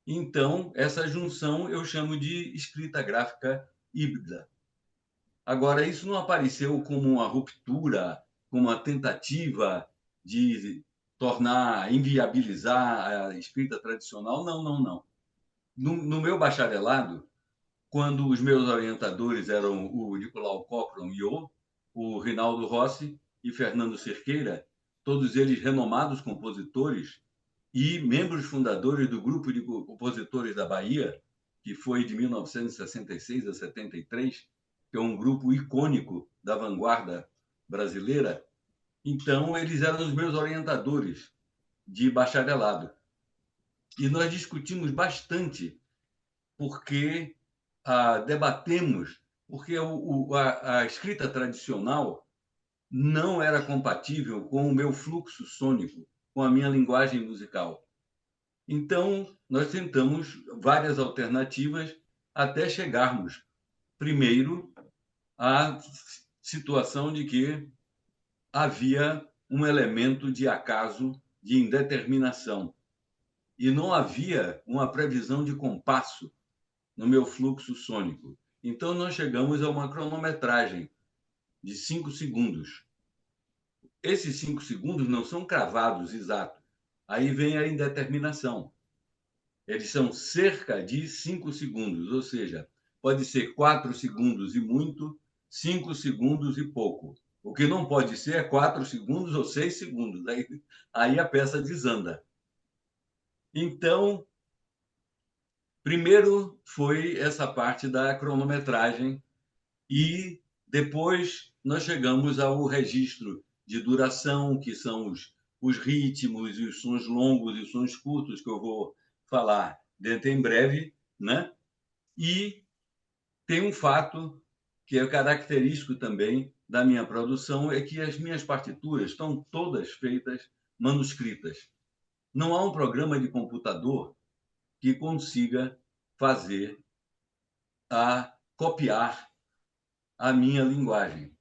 Então, essa junção eu chamo de escrita gráfica híbrida. Agora, isso não apareceu como uma ruptura, como uma tentativa de tornar, inviabilizar a escrita tradicional. Não, não, não. No meu bacharelado, quando os meus orientadores eram o Nicolau Cochrane Iô, o Rinaldo Rossi e Fernando Cerqueira, todos eles renomados compositores e membros fundadores do grupo de compositores da Bahia, que foi de 1966 a 73, que é um grupo icônico da vanguarda brasileira. Então, eles eram os meus orientadores de bacharelado. E nós discutimos bastante porque debatemos, porque a escrita tradicional não era compatível com o meu fluxo sônico, com a minha linguagem musical. Então, nós tentamos várias alternativas até chegarmos, primeiro, à situação de que havia um elemento de acaso, de indeterminação, e não havia uma previsão de compasso no meu fluxo sônico. Então, nós chegamos a uma cronometragem de 5 segundos. Esses 5 segundos não são cravados exatos. Aí vem a indeterminação. Eles são cerca de 5 segundos, ou seja, pode ser 4 segundos e muito, 5 segundos e pouco. O que não pode ser é 4 segundos ou 6 segundos. Aí a peça desanda. Então, primeiro foi essa parte da cronometragem e depois nós chegamos ao registro de duração, que são os ritmos e os sons longos e os sons curtos, que eu vou falar dentro em breve, né? E tem um fato que é característico também da minha produção, é que as minhas partituras estão todas feitas manuscritas. Não há um programa de computador que consiga fazer copiar a minha linguagem,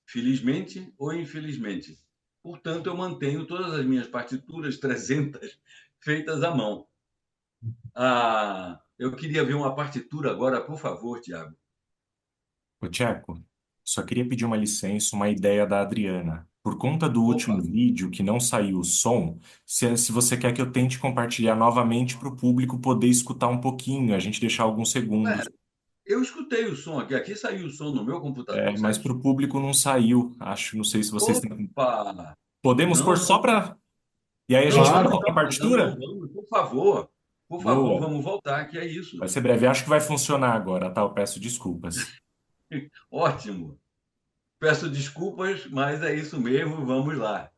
felizmente ou infelizmente. Portanto, eu mantenho todas as minhas partituras, 300, feitas à mão. Eu queria ver uma partitura agora, por favor, Tiago. Ô, Tcheco, só queria pedir uma licença, uma ideia da Adriana. Por conta do Opa, último vídeo que não saiu o som, se você quer que eu tente compartilhar novamente para o público poder escutar um pouquinho, a gente deixar alguns segundos. eu escutei o som aqui. Aqui saiu o som no meu computador, Mas certo? para o público não saiu. Acho, não sei se vocês têm. Opa! Podemos pôr Não, só não. para. E aí a Não, gente vamos Claro, volta a então. Não, partitura? vamos, por favor. Por favor, Boa. vamos voltar, que é isso. Vai ser breve. Acho que vai funcionar agora, tá? Eu peço desculpas. Ótimo. Peço desculpas, mas é isso mesmo. Vamos lá.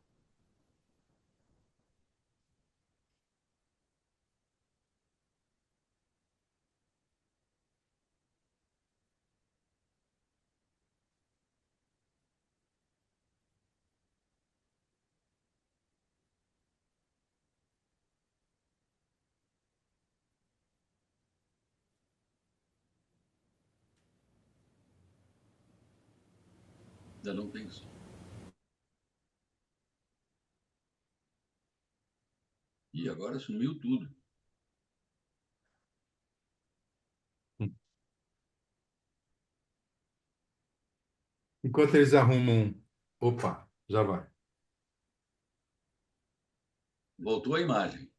Ainda não tem som. E agora sumiu tudo. enquanto eles arrumam. Opa, já vai. Voltou a imagem.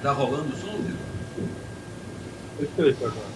Tá rolando o som, Zil? Perfeito agora.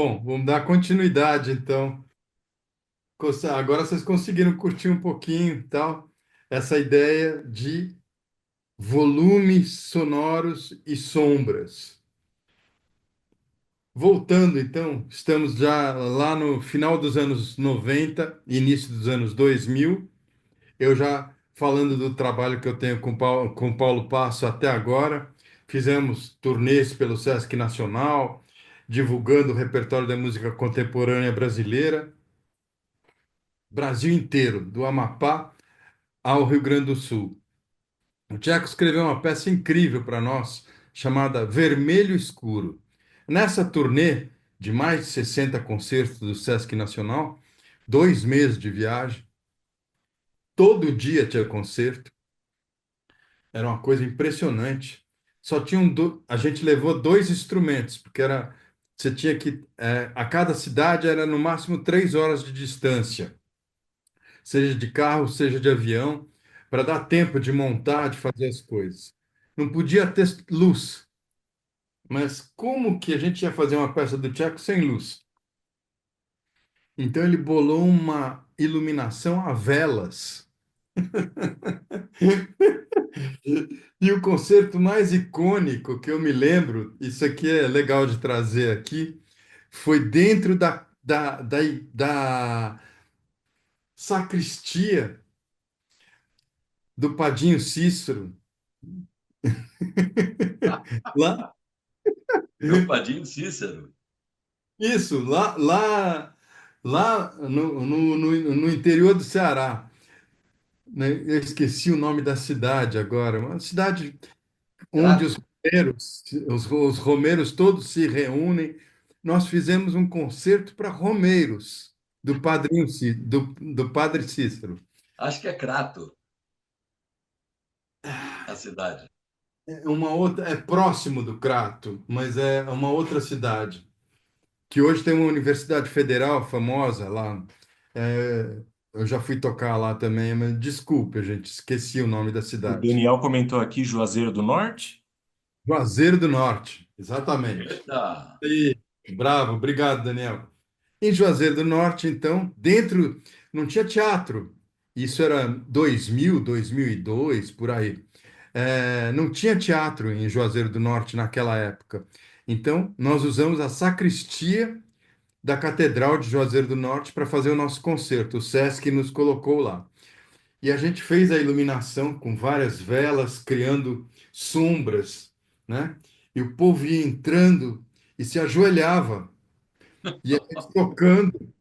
Bom, vamos dar continuidade, então. Agora vocês conseguiram curtir um pouquinho, tal, essa ideia de volumes sonoros e sombras. Voltando, então, estamos já lá no final dos anos 90, início dos anos 2000. Eu já falando do trabalho que eu tenho com Paulo Passo até agora. Fizemos turnês pelo Sesc Nacional, divulgando o repertório da música contemporânea brasileira, Brasil inteiro, do Amapá ao Rio Grande do Sul. O Tcheco escreveu uma peça incrível para nós, chamada Vermelho Escuro. Nessa turnê de mais de 60 concertos do Sesc Nacional, 2 meses de viagem, todo dia tinha concerto, era uma coisa impressionante. Só tinham a gente levou 2 instrumentos, porque era você tinha que a cada cidade era no máximo 3 horas de distância, seja de carro, seja de avião, para dar tempo de montar, de fazer as coisas. Não podia ter luz. Mas como que a gente ia fazer uma peça do Tcheco sem luz? Então ele bolou uma iluminação a velas. E o concerto mais icônico que eu me lembro, isso aqui é legal de trazer aqui, foi dentro da sacristia do Padinho Cícero. Lá, Meu Padinho Cícero. isso, lá no interior do Ceará, né? Eu esqueci o nome da cidade agora, uma cidade onde Crato. os romeiros todos se reúnem. Nós fizemos um concerto para romeiros do Padre Cícero. Acho que é Crato, a cidade. É uma outra, é próximo do Crato, mas é uma outra cidade que hoje tem uma universidade federal famosa lá. É, eu já fui tocar lá também, mas desculpe, gente, esqueci o nome da O cidade. Daniel comentou aqui Juazeiro do Norte. Juazeiro do Norte, exatamente. Eita! E, bravo, obrigado, Daniel. Em Juazeiro do Norte, então, dentro, não tinha teatro. Isso era 2000, 2002, por aí. Não tinha teatro em Juazeiro do Norte naquela época. Então, nós usamos a sacristia da Catedral de Juazeiro do Norte para fazer o nosso concerto. O Sesc nos colocou lá. E a gente fez a iluminação com várias velas, criando sombras, né? E o povo ia entrando e se ajoelhava, e a gente tocando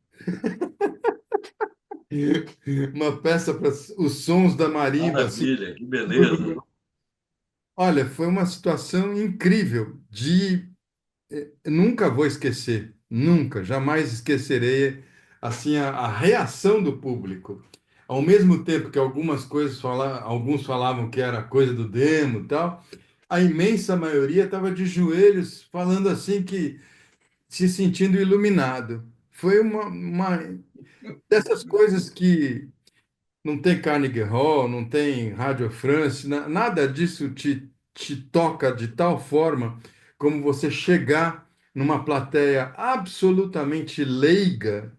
uma peça para os sons da marimba, assim. Maravilha, que beleza. Olha, foi uma situação incrível de nunca vou esquecer, nunca, jamais esquecerei assim a reação do público. Ao mesmo tempo que alguns falavam que era coisa do demo e tal, a imensa maioria estava de joelhos, falando assim que se sentindo iluminado. Foi uma dessas coisas que não tem Carnegie Hall, não tem Rádio France, nada disso te toca de tal forma como você chegar numa plateia absolutamente leiga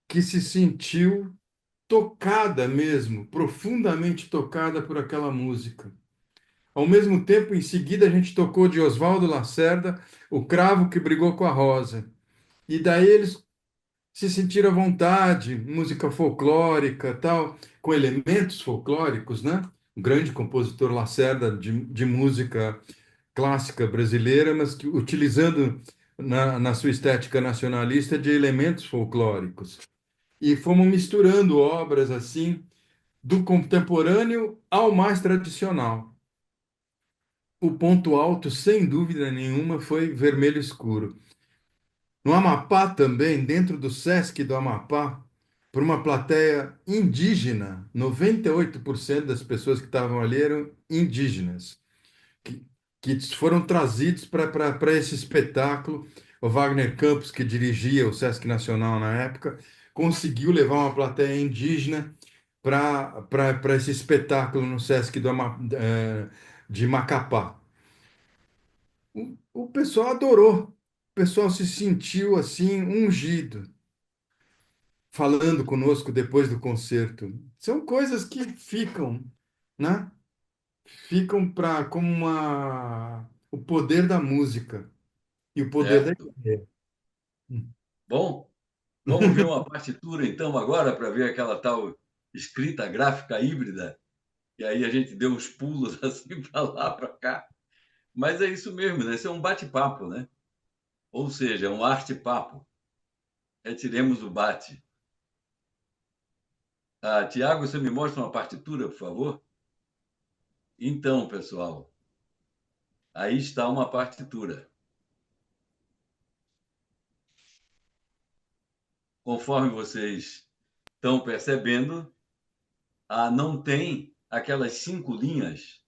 que se sentiu tocada mesmo, profundamente tocada por aquela música. Ao mesmo tempo, em seguida, a gente tocou de Oswaldo Lacerda, O Cravo que Brigou com a Rosa. E daí eles se sentir à vontade, música folclórica, tal, com elementos folclóricos, né? Um grande compositor Lacerda de música clássica brasileira, mas que, utilizando na sua estética nacionalista de elementos folclóricos. E fomos misturando obras assim, do contemporâneo ao mais tradicional. O ponto alto, sem dúvida nenhuma, foi Vermelho Escuro. No Amapá também, dentro do Sesc do Amapá, por uma plateia indígena, 98% das pessoas que estavam ali eram indígenas, que, que foram trazidos para esse espetáculo. O Wagner Campos, que dirigia o Sesc Nacional na época, conseguiu levar uma plateia indígena para esse espetáculo no Sesc de Macapá. O pessoal adorou. pessoal se sentiu assim ungido, falando conosco depois do concerto. São coisas que ficam, né? Ficam para como o poder da música e o poder da certo? ideia. Bom, vamos ver uma partitura então agora para ver aquela tal escrita gráfica híbrida. E aí a gente deu uns pulos assim para lá, para cá. Mas é isso mesmo, né? Isso é um bate-papo, né? Ou seja, é um arte-papo. Retiremos o bate. Ah, Tiago, você me mostra uma partitura, por favor? Então, pessoal, aí está uma partitura. Conforme vocês estão percebendo, não tem aquelas 5 linhas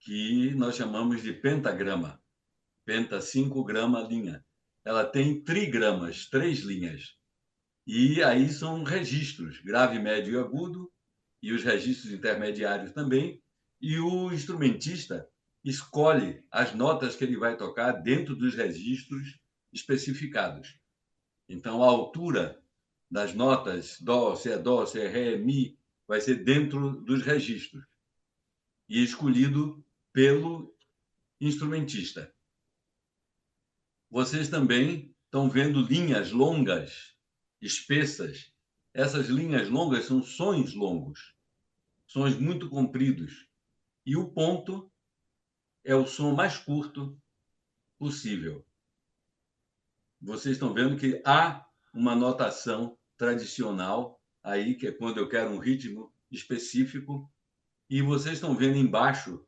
que nós chamamos de pentagrama. Penta 5 grama linha. Ela tem trigramas, 3 linhas. E aí são registros, grave, médio e agudo, e os registros intermediários também. E o instrumentista escolhe as notas que ele vai tocar dentro dos registros especificados. Então, a altura das notas dó, se é ré, mi, vai ser dentro dos registros e escolhido pelo instrumentista. Vocês também estão vendo linhas longas, espessas. Essas linhas longas são sons longos, sons muito compridos. E o ponto é o som mais curto possível. Vocês estão vendo que há uma notação tradicional aí, que é quando eu quero um ritmo específico, e vocês estão vendo embaixo,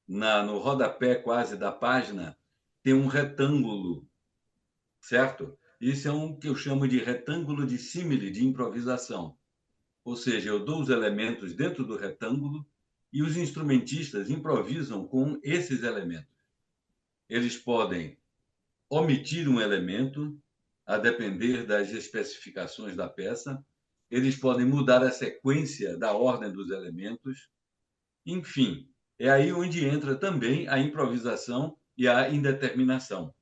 no rodapé quase da página, tem um retângulo, certo? Isso é um que eu chamo de retângulo de símile, de improvisação. Ou seja, eu dou os elementos dentro do retângulo e os instrumentistas improvisam com esses elementos. Eles podem omitir um elemento, a depender das especificações da peça, eles podem mudar a sequência da ordem dos elementos, enfim, é aí onde entra também a improvisação e a indeterminação.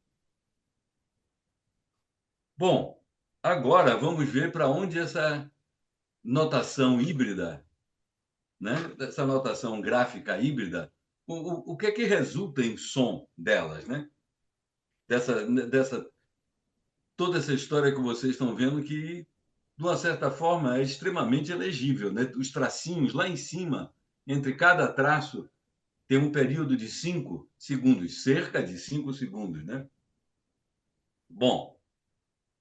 Bom, agora vamos ver para onde essa notação híbrida, né? Essa notação gráfica híbrida, o que é que resulta em som delas, né? Dessa toda essa história que vocês estão vendo que, de uma certa forma, é extremamente elegível, né? Os tracinhos lá em cima, entre cada traço, tem um período de 5 segundos, cerca de 5 segundos, né? Bom,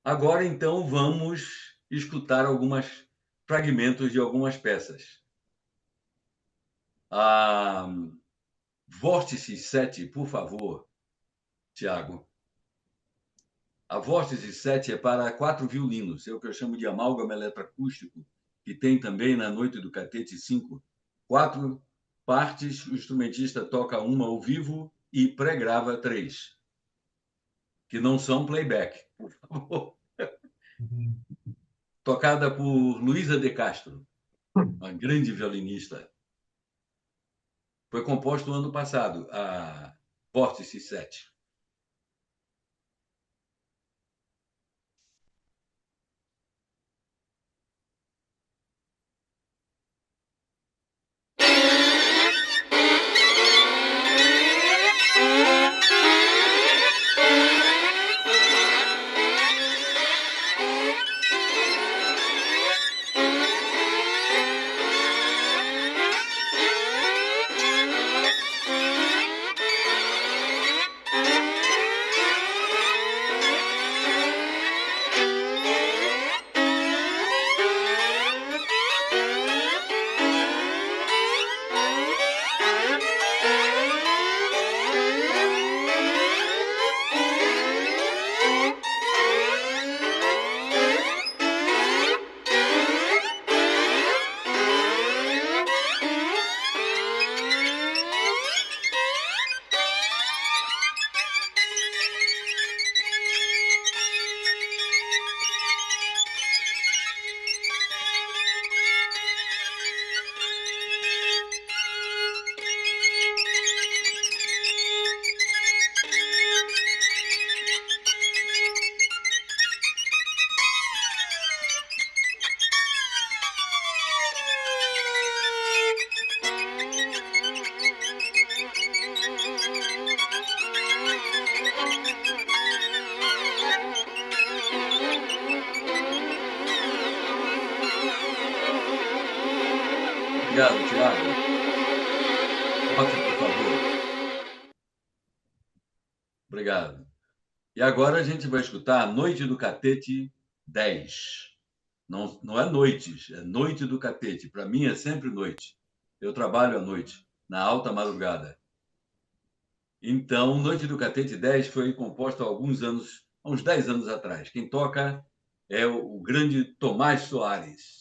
agora então vamos escutar alguns fragmentos de algumas peças. A Vórtice 7, por favor, Tiago. A Vórtice 7 é para 4 violinos, é o que eu chamo de amálgama eletroacústico, que tem também na Noite do Catete 5. 4 partes, o instrumentista toca uma ao vivo e pré-grava 3, que não são playback, por favor. Tocada por Luísa de Castro, uma grande violinista. Foi composto no ano passado, a Vórtice 7. Obrigado, Tiago. Volte, por favor. Obrigado. E agora a gente vai escutar a Noite do Catete 10. Não, não é noites, é Noite do Catete. Para mim é sempre noite. Eu trabalho à noite, na alta madrugada. Então, Noite do Catete 10 foi composta há alguns anos, há uns 10 anos atrás. Quem toca é o grande Tomás Soares.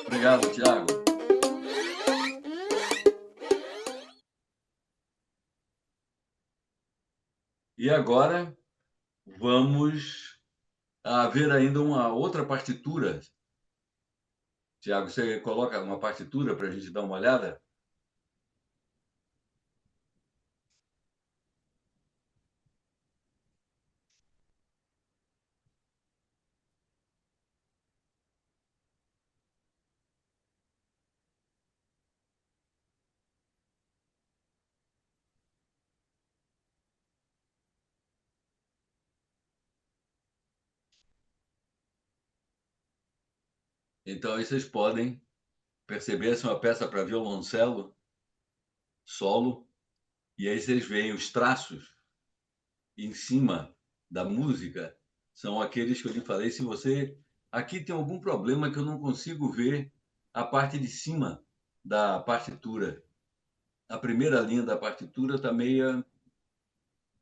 Obrigado, Tiago. E agora vamos ver ainda uma outra partitura. Tiago, você coloca uma partitura para a gente dar uma olhada? Então, aí vocês podem perceber, essa é uma peça para violoncelo, solo, e aí vocês veem os traços em cima da música, são aqueles que eu lhe falei. Se você. Aqui tem algum problema que eu não consigo ver a parte de cima da partitura. A primeira linha da partitura está meia.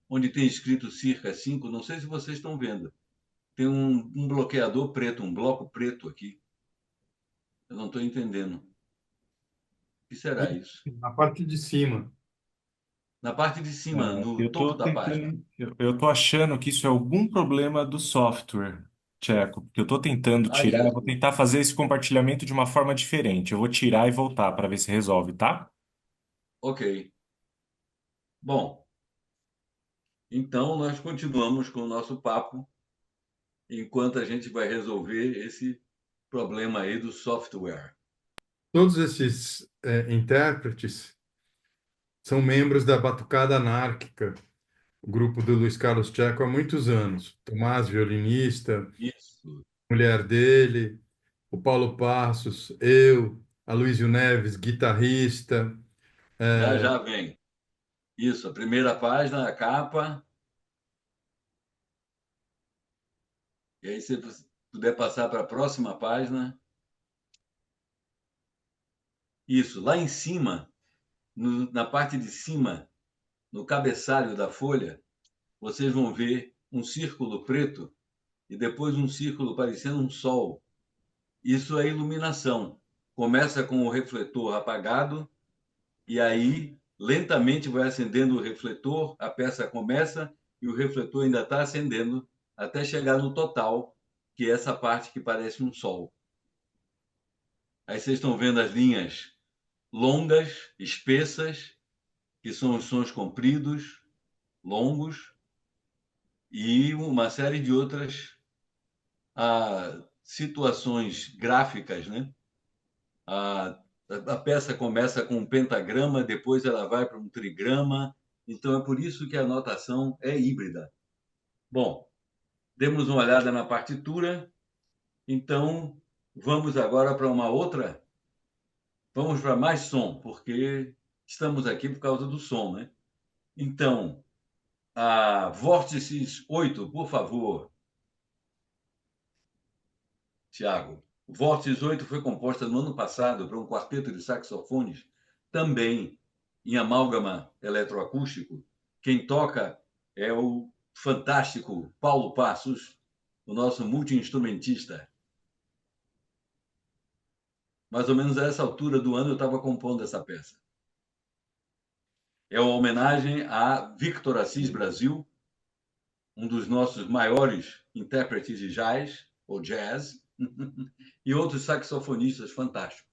Onde tem escrito circa 5, não sei se vocês estão vendo. Tem um bloqueador preto, um bloco preto aqui. Eu não estou entendendo. O que será isso? Na parte de cima. Na parte de cima, no topo da página. Eu tô achando que isso é algum problema do software, Tcheco, porque eu tô tentando Ai, tirar, eu vou Jesus. tentar fazer esse compartilhamento de uma forma diferente. Eu vou tirar e voltar para ver se resolve, tá? Ok. Bom, então nós continuamos com o nosso papo enquanto a gente vai resolver esse problema aí do software. Todos esses intérpretes são membros da Batucada Anárquica, o grupo do Luiz Carlos Tcheco há muitos anos. Tomás, violinista, Isso. mulher dele, o Paulo Passos, eu, Aloysio Neves, guitarrista. Já já vem. Isso, a primeira página, a capa. E aí, se você puder passar para a próxima página. Isso, lá em cima, na parte de cima, no cabeçalho da folha, vocês vão ver um círculo preto e depois um círculo parecendo um sol. Isso é iluminação. Começa com o refletor apagado e aí lentamente vai acendendo o refletor, a peça começa e o refletor ainda está acendendo até chegar no total, que é essa parte que parece um sol. Aí vocês estão vendo as linhas longas, espessas, que são os sons compridos, longos, e uma série de outras situações gráficas, né? A peça começa com um pentagrama, depois ela vai para um trigrama, então é por isso que a notação é híbrida. Bom, demos uma olhada na partitura, então vamos agora para uma outra. Vamos para mais som, porque estamos aqui por causa do som, né? Então, a Vórtices 8, por favor, Tiago. Vórtices 8 foi composta no ano passado para um quarteto de saxofones, também em amálgama eletroacústico. Quem toca é o fantástico Paulo Passos, o nosso multi-instrumentista. Mais ou menos a essa altura do ano eu estava compondo essa peça. É uma homenagem a Victor Assis Brasil, um dos nossos maiores intérpretes de jazz, ou jazz, e outros saxofonistas fantásticos.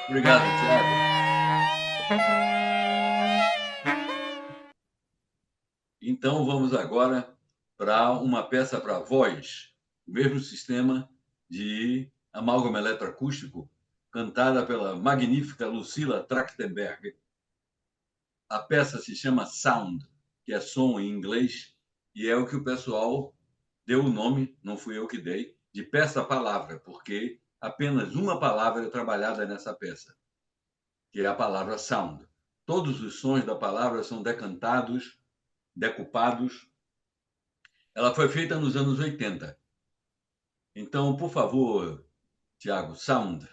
Obrigado, Tiago. Então vamos agora para uma peça para voz, o mesmo sistema de amálgama eletroacústico, cantada pela magnífica Lucila Trachtenberg. A peça se chama Sound, que é som em inglês, e é o que o pessoal deu o nome, não fui eu que dei, de peça-palavra, porque apenas uma palavra é trabalhada nessa peça, que é a palavra sound. Todos os sons da palavra são decantados, decupados. Ela foi feita nos anos 80. Então, por favor, Tiago, sound.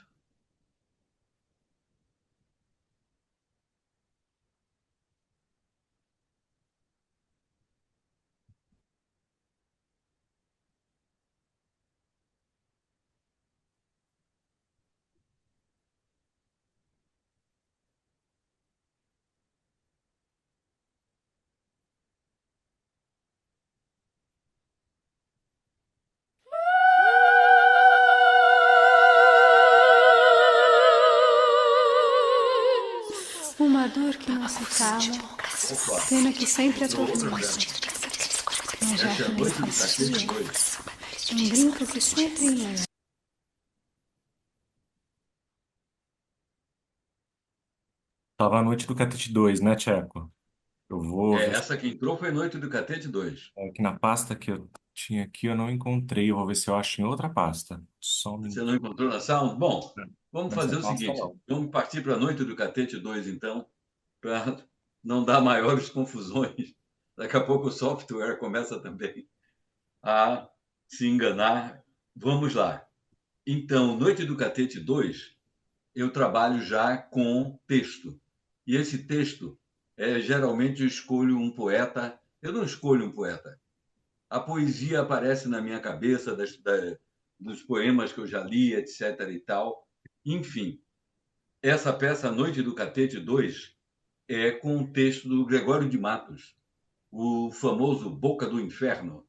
Uma dor que não se cala, Opa, pena que sempre outra atormenta. peça. Essa é a noite do Catete 2. Um brinco que sempre enleva. Tava a noite do Catete 2, né, Tcheco? Eu vou ver Essa que entrou foi Noite do Catete 2. aqui na pasta que eu tinha aqui, eu não encontrei. Eu vou ver se eu acho em outra pasta. Só um Você minuto. não encontrou na Sound? Bom, vamos Nessa fazer o pasta, seguinte: não. vamos partir para a Noite do Catete 2, então, para não dar maiores confusões. Daqui a pouco o software começa também a se enganar. Vamos lá. Então, Noite do Catete 2, eu trabalho já com texto. E esse texto, geralmente eu escolho um poeta. Eu não escolho um poeta. A poesia aparece na minha cabeça dos poemas que eu já li, etc. e tal. Enfim, essa peça, Noite do Catete 2, é com o texto do Gregório de Matos, o famoso Boca do Inferno,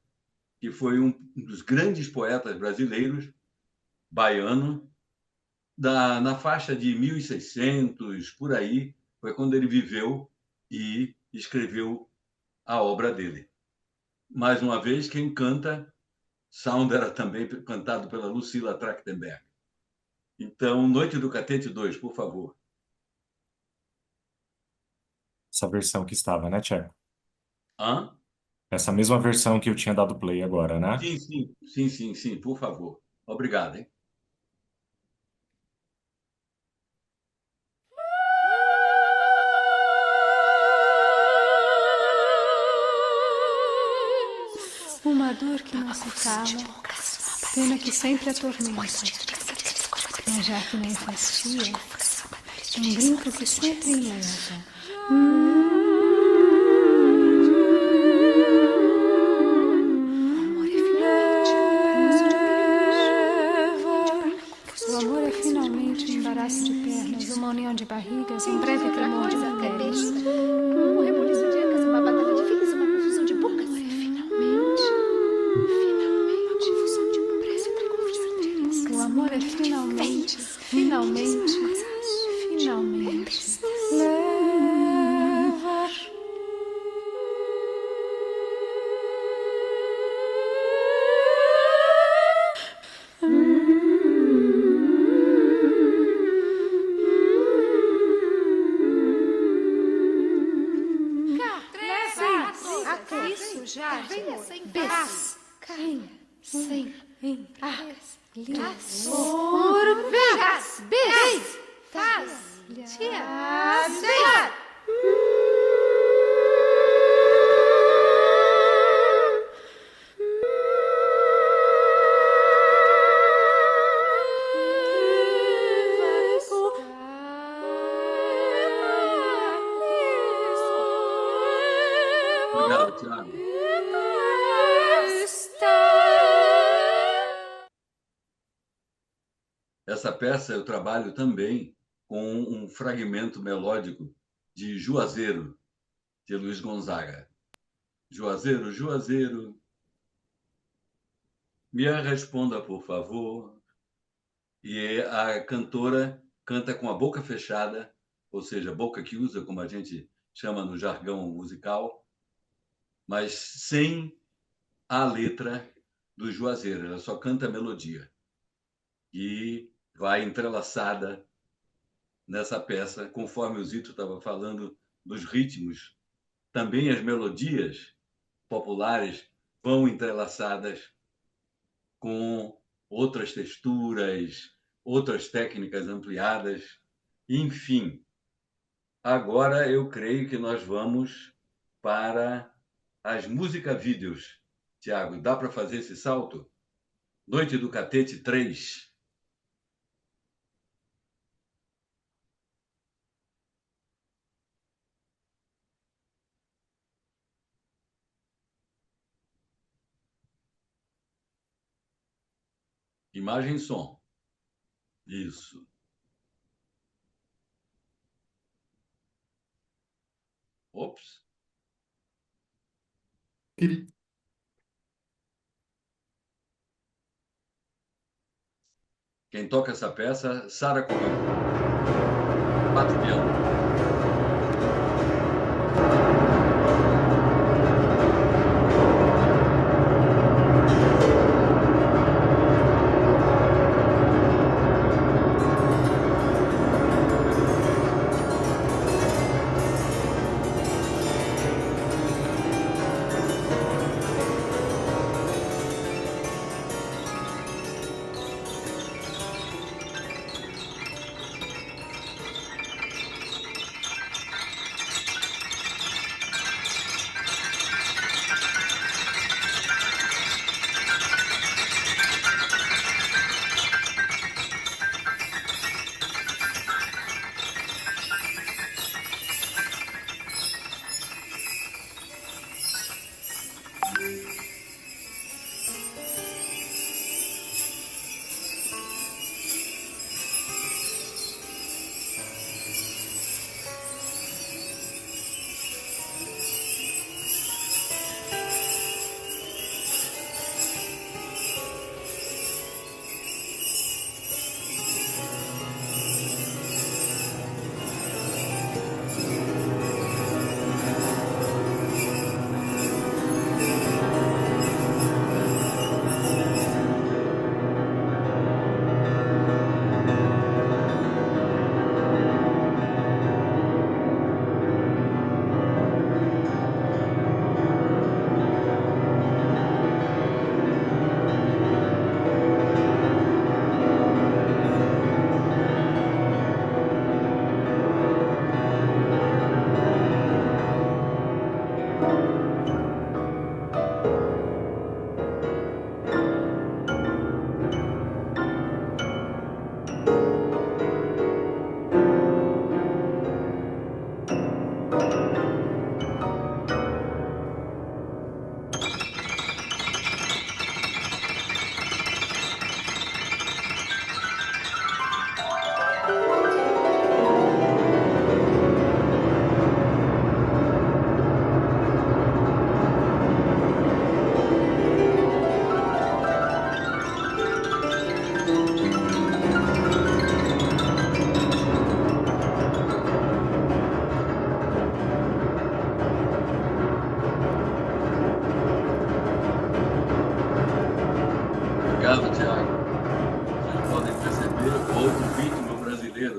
que foi um dos grandes poetas brasileiros, baiano, na faixa de 1600, por aí, foi quando ele viveu e escreveu a obra dele. Mais uma vez, quem canta, Sound era também cantado pela Lucila Trachtenberg. Então, Noite do Catete 2, por favor. Essa versão que estava, né, Tcheco? Hã? Essa mesma versão que eu tinha dado play agora, né? Sim, sim, sim, sim, sim, por favor. Obrigado, hein? Uma dor que não se cala, pena que sempre atormenta. Mas já que nem fastia, um brinco que sempre enleva. O amor é finalmente um embaraço de pernas, uma união de barrigas, um breve tremor de matérias. Um rebuliço de ancas, uma batalha de vigas, uma confusão de bocas. O amor é finalmente, finalmente, finalmente. Leva. Isso já. Venha sem paz. Sem arcas. Amor. Bis. Taz. Tia. Senhor. Obrigado, Tiago. Essa peça eu trabalho também com um fragmento melódico de Juazeiro, de Luiz Gonzaga. Juazeiro, Juazeiro, me responda, por favor. E a cantora canta com a boca fechada, ou seja, boca que usa, como a gente chama no jargão musical, mas sem a letra do Juazeiro, ela só canta a melodia. E vai entrelaçada nessa peça, conforme o Zito estava falando dos ritmos, também as melodias populares vão entrelaçadas com outras texturas, outras técnicas ampliadas, enfim. Agora eu creio que nós vamos para as música-vídeos. Tiago, dá para fazer esse salto? Noite do Catete 3. Imagem e som. Isso. Ops. Cri- Quem toca essa peça, Sara Corrêa. Quatro piano.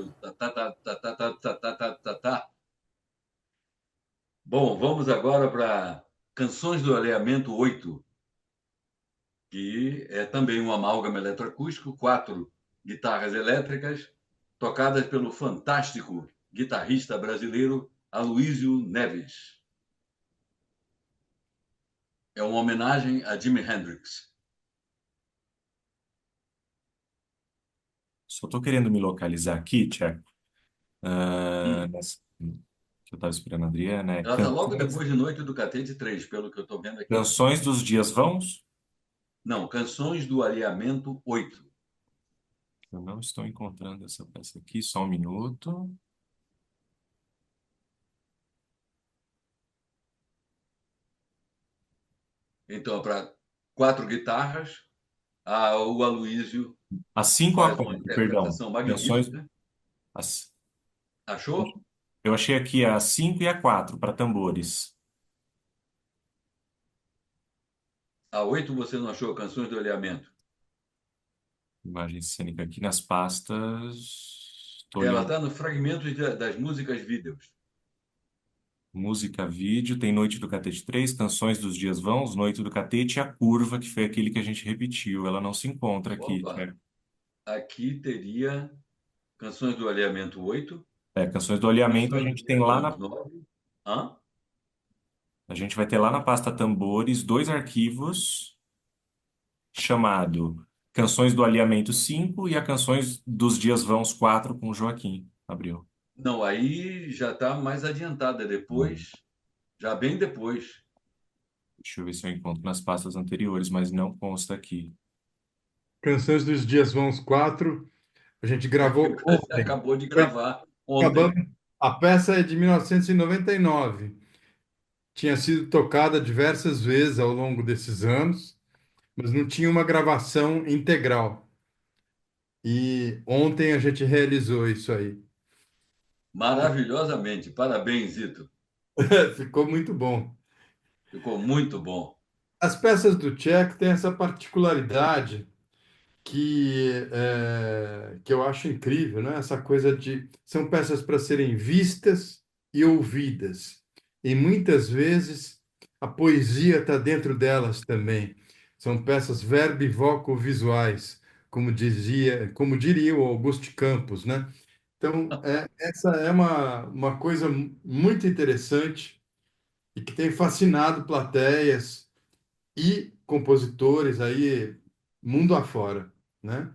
Isso. Tá, tá, tá, tá, tá, tá, tá, tá, tá, tá, tá. Bom, vamos agora para Canções do Alinhamento 8, que é também um amálgama eletroacústico, 4 guitarras elétricas, tocadas pelo fantástico guitarrista brasileiro Aloysio Neves. É uma homenagem a Jimi Hendrix. Só estou querendo me localizar aqui, Tcheco. Hum. Que eu estava esperando a Adriana. Ela está logo depois de Noite do Catete 3, pelo que eu estou vendo aqui. Canções dos Dias Vãos? Não, Canções do Alinhamento 8. Eu não estou encontrando essa peça aqui, só um minuto. Então, para 4 guitarras, o Aloysio A 5 ou a faz uma 4, perdão. interpretação Canções. magnífica. as- Achou? Eu achei aqui a 5 e a 4 para tambores. A 8 você não achou Canções do Alinhamento? Imagem cênica aqui nas pastas. Estou Ela olhando. está no fragmento das músicas vídeos. Música, vídeo, tem Noite do Catete 3, Canções dos Dias Vãos, Noite do Catete e a Curva, que foi aquele que a gente repetiu. Ela não se encontra aqui, Opa, Tcheco. aqui teria Canções do Alinhamento 8, Canções do Alinhamento a Canções dos gente tem Dias lá Vãos na. 9. Hã? A gente vai ter lá na pasta tambores dois arquivos chamado Canções do Alinhamento 5 e a Canções dos Dias Vãos 4 com Joaquim Abreu. Não, aí já está mais adiantada, depois, já bem depois. Deixa eu ver se eu encontro nas pastas anteriores, mas não consta aqui. Canções dos Dias Vãos 4, a gente É que gravou você ontem. acabou de Foi- gravar ontem. Acabamos. A peça é de 1999. Tinha sido tocada diversas vezes ao longo desses anos, mas não tinha uma gravação integral. E ontem a gente realizou isso aí. Maravilhosamente. Parabéns, Zito. Ficou muito bom. Ficou muito bom. As peças do Tchek têm essa particularidade que eu acho incrível, né? Essa coisa de são peças para serem vistas e ouvidas. E muitas vezes a poesia está dentro delas também. São peças verbo-voco-visuais, como diria o Augusto Campos, né? Então, essa é uma coisa muito interessante e que tem fascinado plateias e compositores aí mundo afora, né?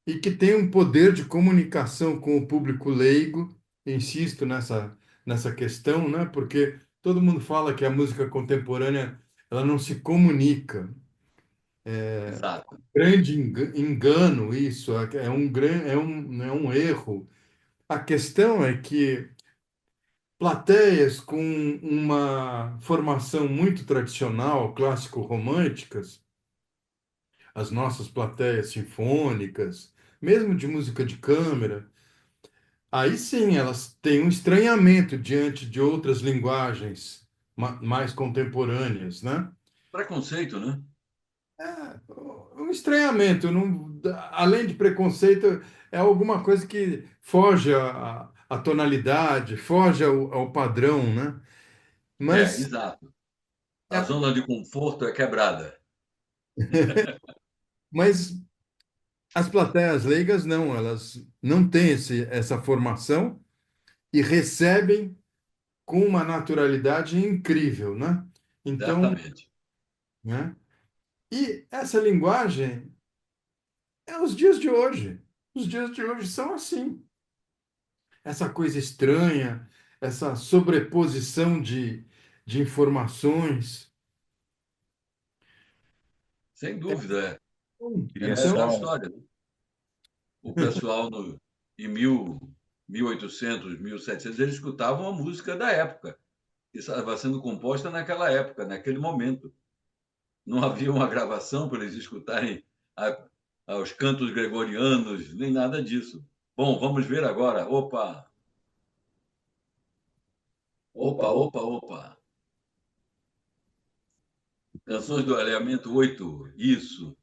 E que tem um poder de comunicação com o público leigo, insisto nessa questão, né? Porque todo mundo fala que a música contemporânea ela não se comunica. Exato. Grande engano isso, é um erro. A questão é que plateias com uma formação muito tradicional, clássico-românticas, as nossas plateias sinfônicas, mesmo de música de câmara, aí sim elas têm um estranhamento diante de outras linguagens mais contemporâneas, né? Preconceito, né? Um estranhamento, não, além de preconceito, é alguma coisa que foge à tonalidade, foge ao padrão, né? Mas, Exato. A é, zona de conforto é quebrada. mas as plateias leigas não, elas não têm essa formação e recebem com uma naturalidade incrível, né? Então, Exatamente. né? E essa linguagem é os dias de hoje. Os dias de hoje são assim. Essa coisa estranha, essa sobreposição de informações. Sem dúvida. É Queria a velha Então, só. história, né? O pessoal em 1800, 1700, eles escutavam a música da época. Que estava sendo composta naquela época, naquele momento. Não havia uma gravação para eles escutarem a, aos cantos gregorianos, nem nada disso. Bom, vamos ver agora. Opa, opa, opa, opa. Canções do Alinhamento 8. Isso.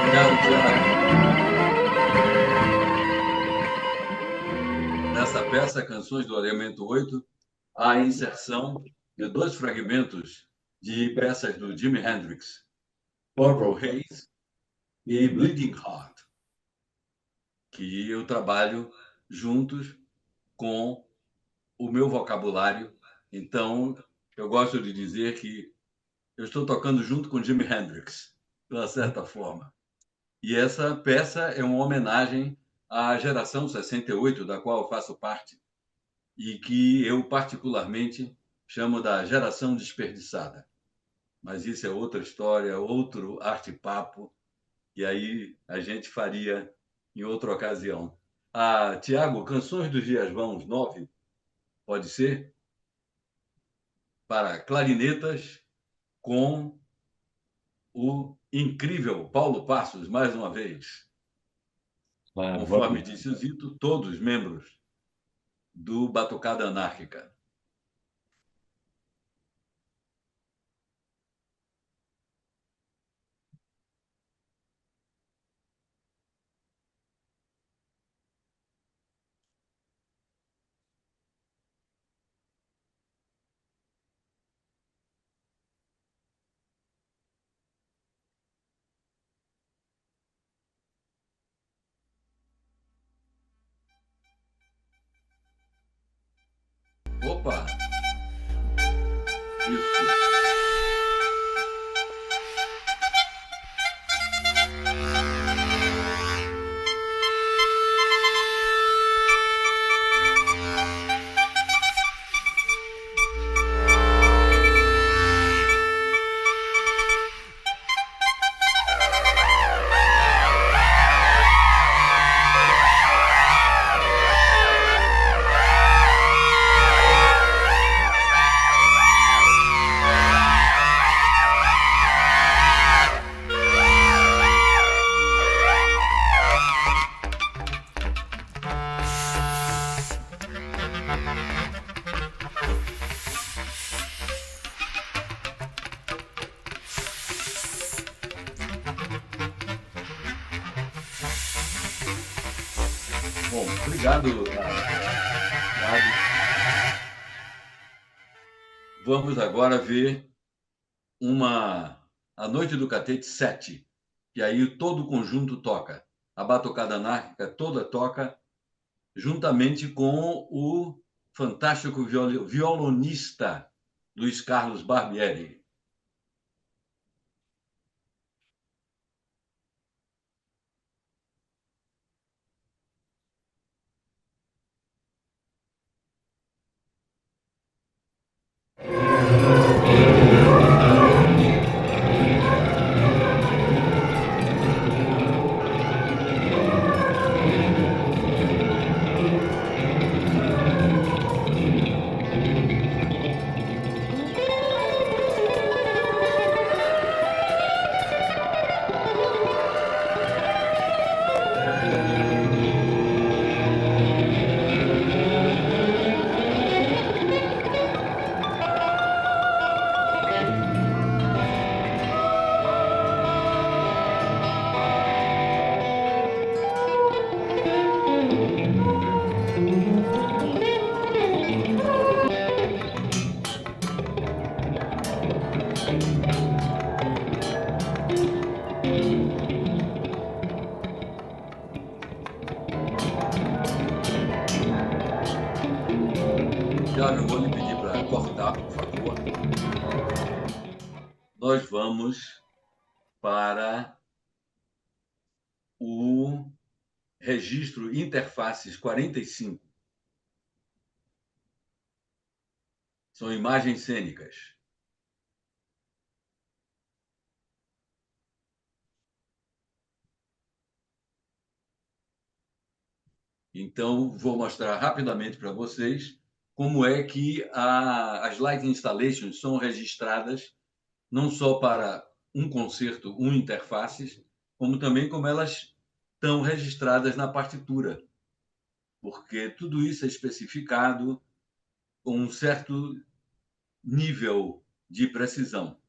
Obrigado, Tiago. Nessa peça, Canções do Elemento 8, há a inserção de 2 fragmentos de peças do Jimi Hendrix, Purple Haze e Bleeding Heart, que eu trabalho juntos com o meu vocabulário. Então, eu gosto de dizer que eu estou tocando junto com Jimi Hendrix, de uma certa forma. E essa peça é uma homenagem à geração 68, da qual eu faço parte, e que eu particularmente chamo da geração desperdiçada. Mas isso é outra história, outro arte-papo, e aí a gente faria em outra ocasião. Tiago, Canções dos Dias Bons 9, pode ser? Para clarinetas com o incrível Paulo Passos, mais uma vez. Claro, Conforme vamos. disse o Zito, todos membros do Batucada Anárquica. Opa! Isso. Bom, obrigado, Thiago. Vamos agora ver a Noite do Catete 7, que aí todo o conjunto toca. A Batucada Anárquica toda toca, juntamente com o fantástico violonista Luiz Carlos Barbieri. Tiago, eu vou lhe pedir para cortar, por favor. Nós vamos para o registro interfaces 45. São imagens cênicas. Então, vou mostrar rapidamente para vocês como é que as Light Installations são registradas, não só para um concerto, um interfaces, como também como elas estão registradas na partitura, porque tudo isso é especificado com um certo nível de precisão.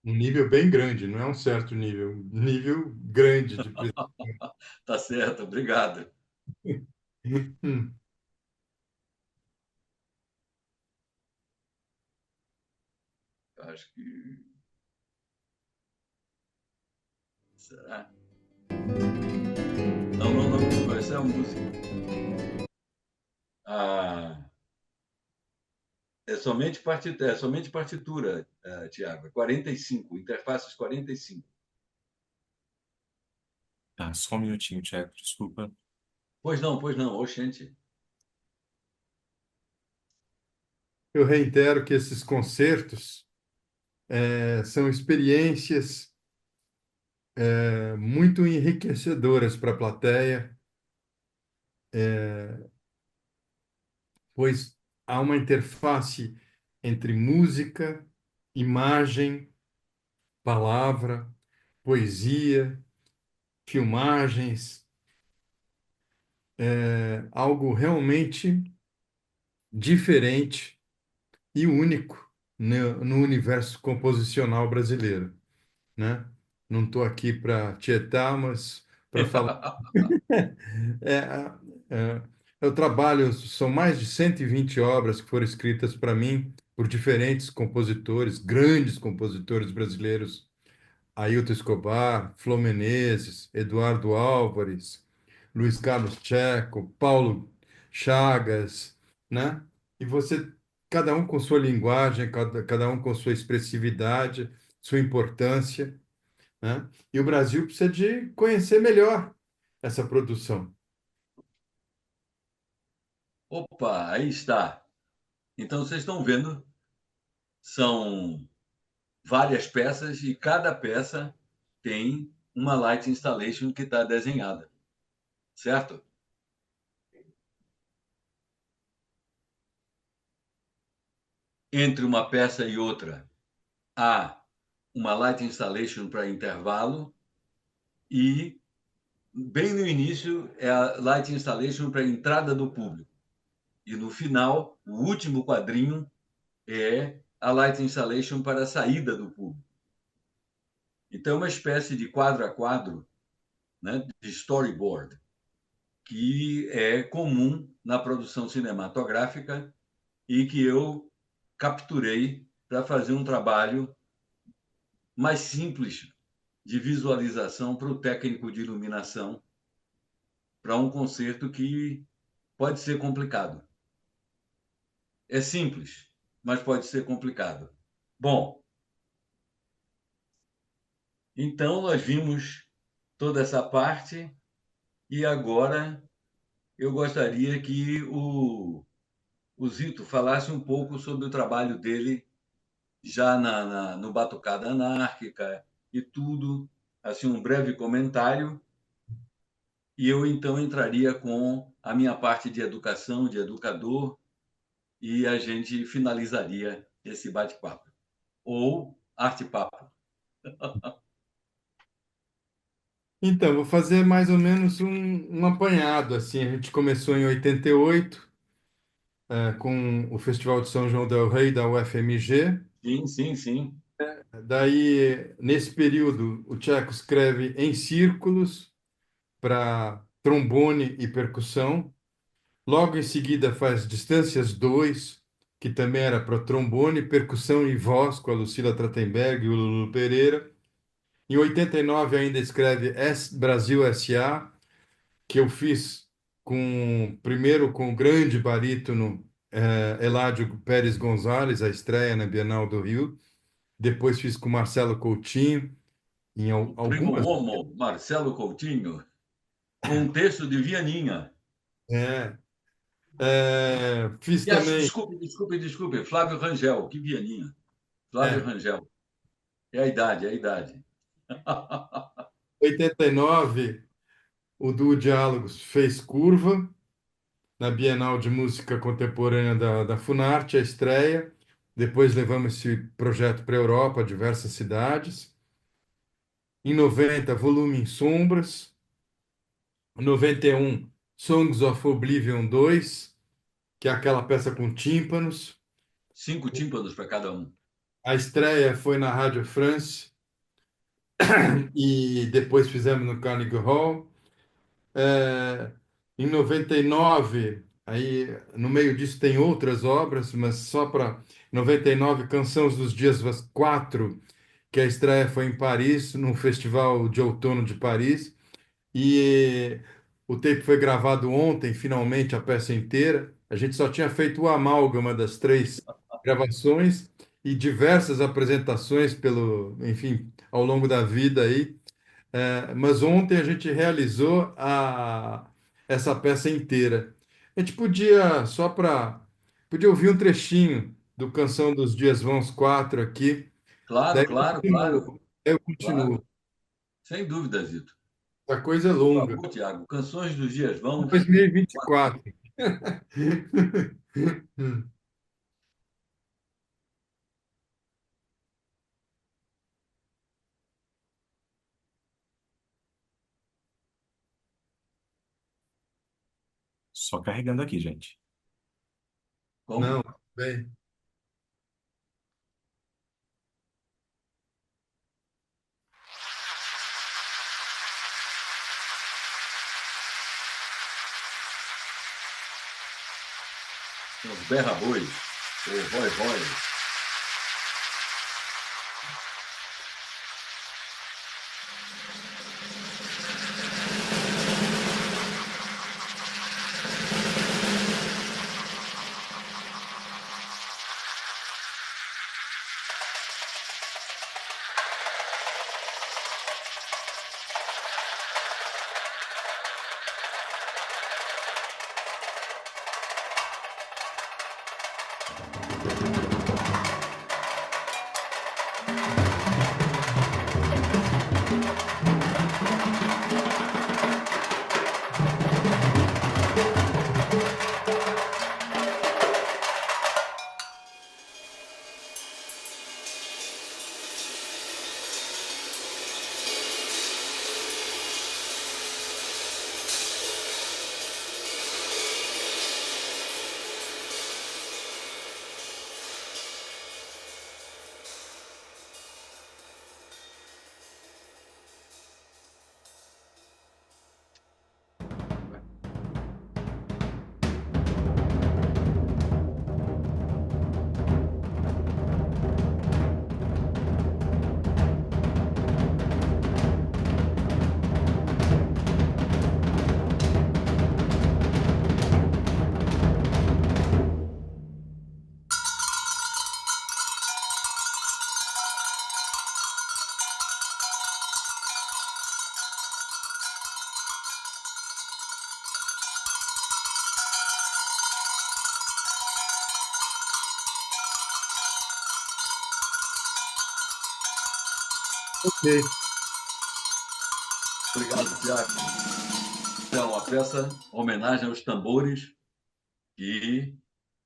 Um nível bem grande, não é um certo nível, um nível grande de precisão. Tá certo, obrigado. Acho que. Será? Não, não, não. Essa é a música. Ah, é somente partitura, Tiago. 45, interfaces 45. Tá, só um minutinho, Tiago, desculpa. Pois não, oxente. Eu reitero que esses concertos são experiências muito enriquecedoras para a plateia, pois há uma interface entre música, imagem, palavra, poesia, filmagens, algo realmente diferente e único no universo composicional brasileiro, né? Não estou aqui para tietar, mas para falar. É, é, eu trabalho, são mais de 120 obras que foram escritas para mim por diferentes compositores, grandes compositores brasileiros, Ailton Escobar, Flor Menezes, Eduardo Álvares, Luiz Carlos Tcheco, Paulo Chagas, né? E você, cada um com sua linguagem, cada um com sua expressividade, sua importância, né? E o Brasil precisa de conhecer melhor essa produção. Opa, aí está. Então, vocês estão vendo, são várias peças e cada peça tem uma light installation que está desenhada, certo? Entre uma peça e outra há uma light installation para intervalo e bem no início é a light installation para entrada do público. E no final, o último quadrinho é a light installation para a saída do público. Então é uma espécie de quadro a quadro, né, de storyboard, que é comum na produção cinematográfica e que eu capturei para fazer um trabalho mais simples de visualização para o técnico de iluminação, para um concerto que pode ser complicado. É simples, mas pode ser complicado. Bom, então nós vimos toda essa parte e agora eu gostaria que o Zito falasse um pouco sobre o trabalho dele já no Batucada Anárquica e tudo, assim, um breve comentário, e eu então entraria com a minha parte de educação, de educador, e a gente finalizaria esse bate-papo. Ou arte-papo. Então, vou fazer mais ou menos um apanhado, assim. A gente começou em 88, com o Festival de São João del Rei da UFMG. Sim, sim, sim. Daí, nesse período, o Tcheco escreve em círculos para trombone e percussão. Logo em seguida, faz Distâncias 2, que também era para trombone, percussão e voz, com a Lucila Trachtenberg e o Lulu Pereira. Em 89, ainda escreve Brasil S.A., que eu fiz primeiro com o grande barítono Eládio Pérez Gonzalez, a estreia na Bienal do Rio. Depois fiz com Marcelo Coutinho, em O primo algumas. Homo, Marcelo Coutinho, com um texto de Vianinha. É, fiz E acho, também. desculpe, Flávio Rangel, que Vianinha. Flávio É, Rangel. É a idade, é a idade. 89, o Duo Diálogos fez Curva, na Bienal de Música Contemporânea da Funarte, a estreia. Depois levamos esse projeto para a Europa, diversas cidades. Em 90, Volume em Sombras. Em 91, Songs of Oblivion 2, que é aquela peça com tímpanos. 5 tímpanos para cada um. A estreia foi na Rádio France e depois fizemos no Carnegie Hall. É, em 99, aí no meio disso tem outras obras, mas só para 99, Canção dos Dias 4, que a estreia foi em Paris, no Festival de Outono de Paris. E o tape foi gravado ontem, finalmente, a peça inteira. A gente só tinha feito o amálgama das três gravações e diversas apresentações enfim, ao longo da vida aí. Mas ontem a gente realizou essa peça inteira. A gente podia ouvir um trechinho do Canção dos Dias Vãos 4 aqui. Claro, Daí claro, claro, eu claro. continuo. Sem dúvida, Zito. A coisa é Por longa. favor, Tiago. Canções dos Dias Vãos. 2024. Só carregando aqui, gente. Como? Não, bem. São os berra-bois, ou rói-rói. Ok. Obrigado, Tiago. Então, a peça homenagem aos tambores, que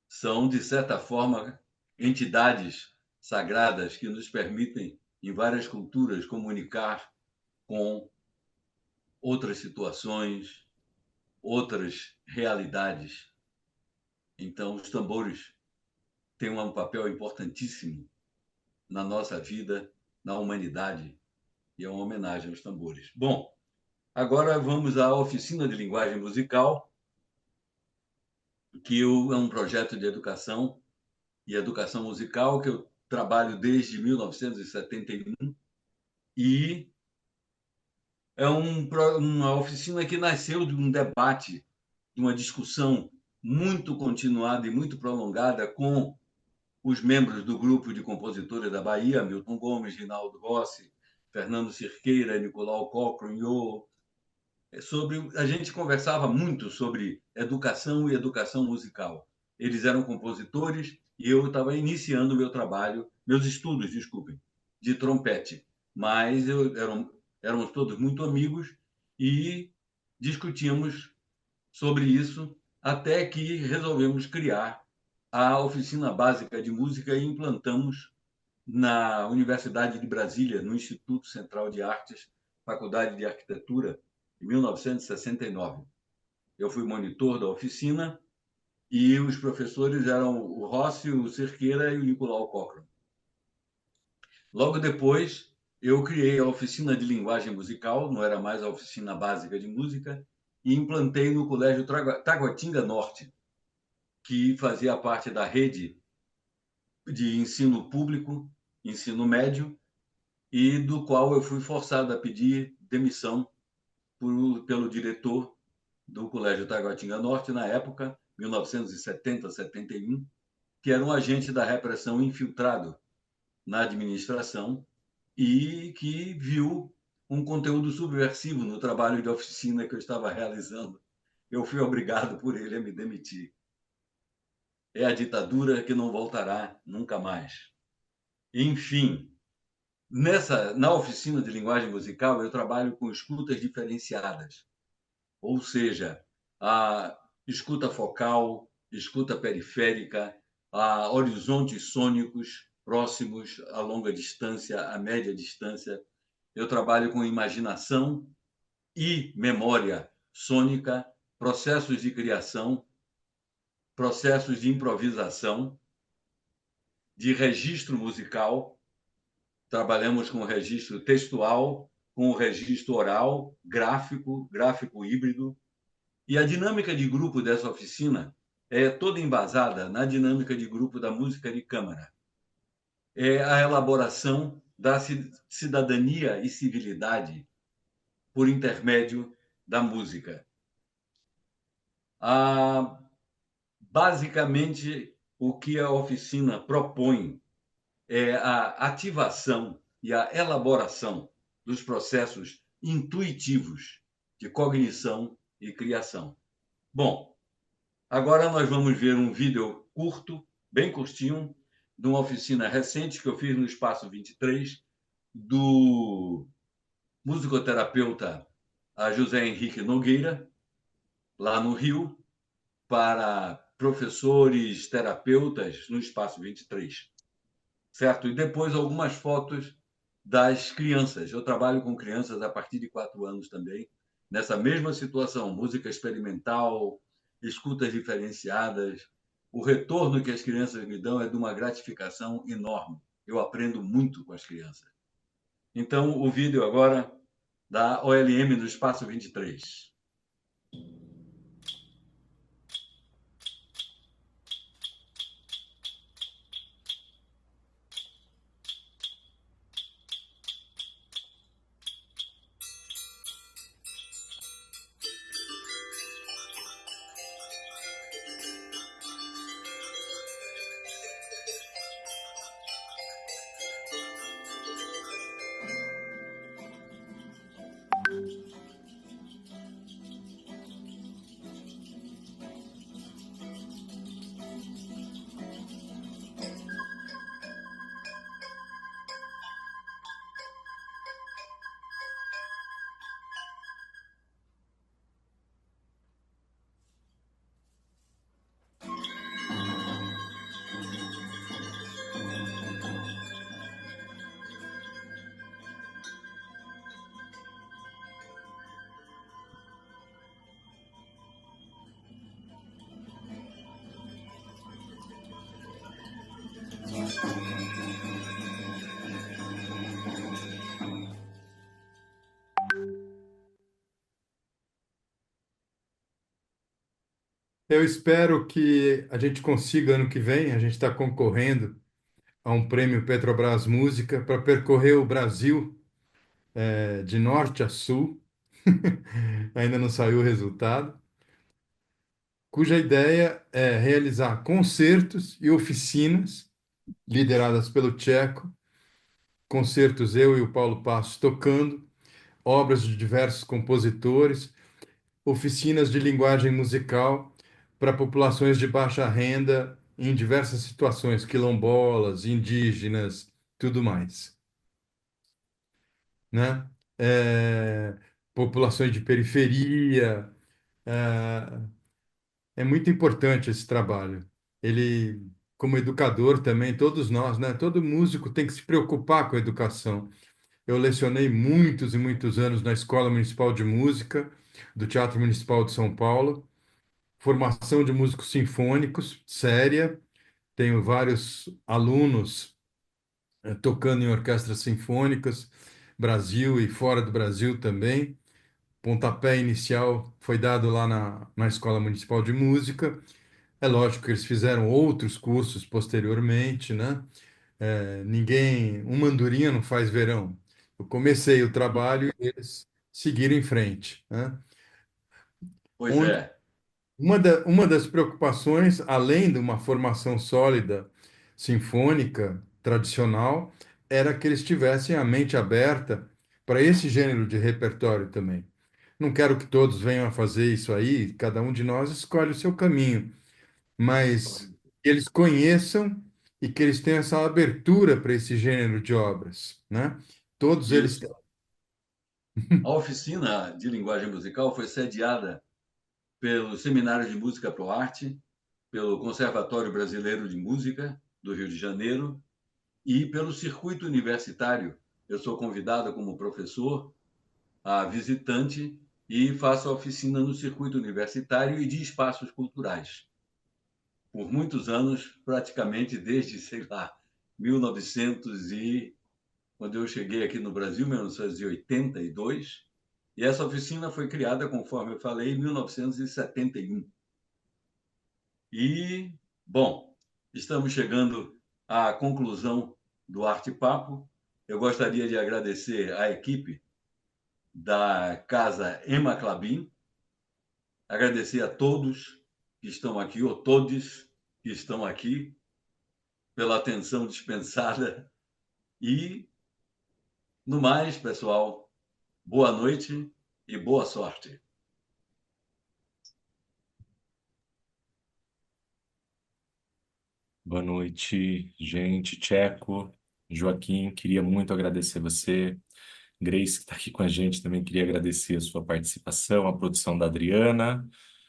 são, de certa forma, entidades sagradas que nos permitem, em várias culturas, comunicar com outras situações, outras realidades. Então, os tambores têm um papel importantíssimo na nossa vida, na humanidade, e é uma homenagem aos tambores. Bom, agora vamos à oficina de linguagem musical, que é um projeto de educação e educação musical que eu trabalho desde 1971 e uma oficina que nasceu de um debate, de uma discussão muito continuada e muito prolongada com os membros do grupo de compositores da Bahia, Milton Gomes, Rinaldo Rossi, Fernando Cirqueira, Nicolau Cochrane, a gente conversava muito sobre educação e educação musical. Eles eram compositores e eu estava iniciando meu trabalho, meus estudos, desculpem, de trompete. Mas éramos todos muito amigos e discutíamos sobre isso até que resolvemos criar a oficina básica de música e implantamos na Universidade de Brasília, no Instituto Central de Artes, Faculdade de Arquitetura, em 1969. Eu fui monitor da oficina e os professores eram o Rossi, o Cerqueira e o Nicolau Cochrane. Logo depois, eu criei a oficina de linguagem musical, não era mais a oficina básica de música, e implantei no Colégio Taguatinga Norte, que fazia parte da rede de ensino público, ensino médio, e do qual eu fui forçado a pedir demissão pelo diretor do Colégio Taguatinga Norte, na época, 1970-71, que era um agente da repressão infiltrado na administração e que viu um conteúdo subversivo no trabalho de oficina que eu estava realizando. Eu fui obrigado por ele a me demitir. É a ditadura que não voltará nunca mais. Enfim, na oficina de linguagem musical, eu trabalho com escutas diferenciadas, ou seja, a escuta focal, escuta periférica, a horizontes sônicos próximos, a longa distância, a média distância. Eu trabalho com imaginação e memória sônica, processos de criação, processos de improvisação, de registro musical. Trabalhamos com o registro textual, com o registro oral, gráfico híbrido. E a dinâmica de grupo dessa oficina é toda embasada na dinâmica de grupo da música de câmara. É a elaboração da cidadania e civilidade por intermédio da música. Basicamente, o que a oficina propõe é a ativação e a elaboração dos processos intuitivos de cognição e criação. Bom, agora nós vamos ver um vídeo curto, bem curtinho, de uma oficina recente que eu fiz no Espaço 23, do musicoterapeuta José Henrique Nogueira, lá no Rio, para professores, terapeutas, no Espaço 23. Certo? E depois algumas fotos das crianças. Eu trabalho com crianças a partir de 4 anos também, nessa mesma situação, música experimental, escutas diferenciadas. O retorno que as crianças me dão é de uma gratificação enorme. Eu aprendo muito com as crianças. Então, o vídeo agora da OLM do Espaço 23. Eu espero que a gente consiga ano que vem, a gente está concorrendo a um prêmio Petrobras Música para percorrer o Brasil, de norte a sul, ainda não saiu o resultado, cuja ideia é realizar concertos e oficinas lideradas pelo Tcheco, concertos eu e o Paulo Passos tocando, obras de diversos compositores, oficinas de linguagem musical para populações de baixa renda em diversas situações, quilombolas, indígenas, tudo mais, né? É, populações de periferia. É, é muito importante esse trabalho. Ele, como educador também, todos nós, né? Todo músico tem que se preocupar com a educação. Eu lecionei muitos e muitos anos na Escola Municipal de Música do Teatro Municipal de São Paulo, formação de músicos sinfônicos, séria. Tenho vários alunos tocando em orquestras sinfônicas, Brasil e fora do Brasil também. Pontapé inicial foi dado lá na Escola Municipal de Música. É lógico que eles fizeram outros cursos posteriormente, né? Uma andorinha não faz verão. Eu comecei o trabalho e eles seguiram em frente, né? Pois Onde é, uma das preocupações, além de uma formação sólida sinfônica tradicional, era que eles tivessem a mente aberta para esse gênero de repertório também. Não quero que todos venham a fazer isso aí, cada um de nós escolhe o seu caminho, mas que eles conheçam e que eles tenham essa abertura para esse gênero de obras, né? Todos eles têm. isso. A oficina de linguagem musical foi sediada pelo Seminário de Música Pro Arte, pelo Conservatório Brasileiro de Música do Rio de Janeiro e pelo Circuito Universitário. Eu sou convidado como professor, a visitante, e faço a oficina no Circuito Universitário e de Espaços Culturais. Por muitos anos, praticamente desde, sei lá, 1900 e quando eu cheguei aqui no Brasil, 1982, e essa oficina foi criada, conforme eu falei, em 1971. E, bom, estamos chegando à conclusão do Arte Papo. Eu gostaria de agradecer à equipe da Casa Emma Clabin, agradecer a todos que estão aqui, ou todos que estão aqui, pela atenção dispensada. E, no mais, pessoal, boa noite e boa sorte. Boa noite, gente. Tcheco, Joaquim, queria muito agradecer você. Grace, que está aqui com a gente, também queria agradecer a sua participação, a produção da Adriana,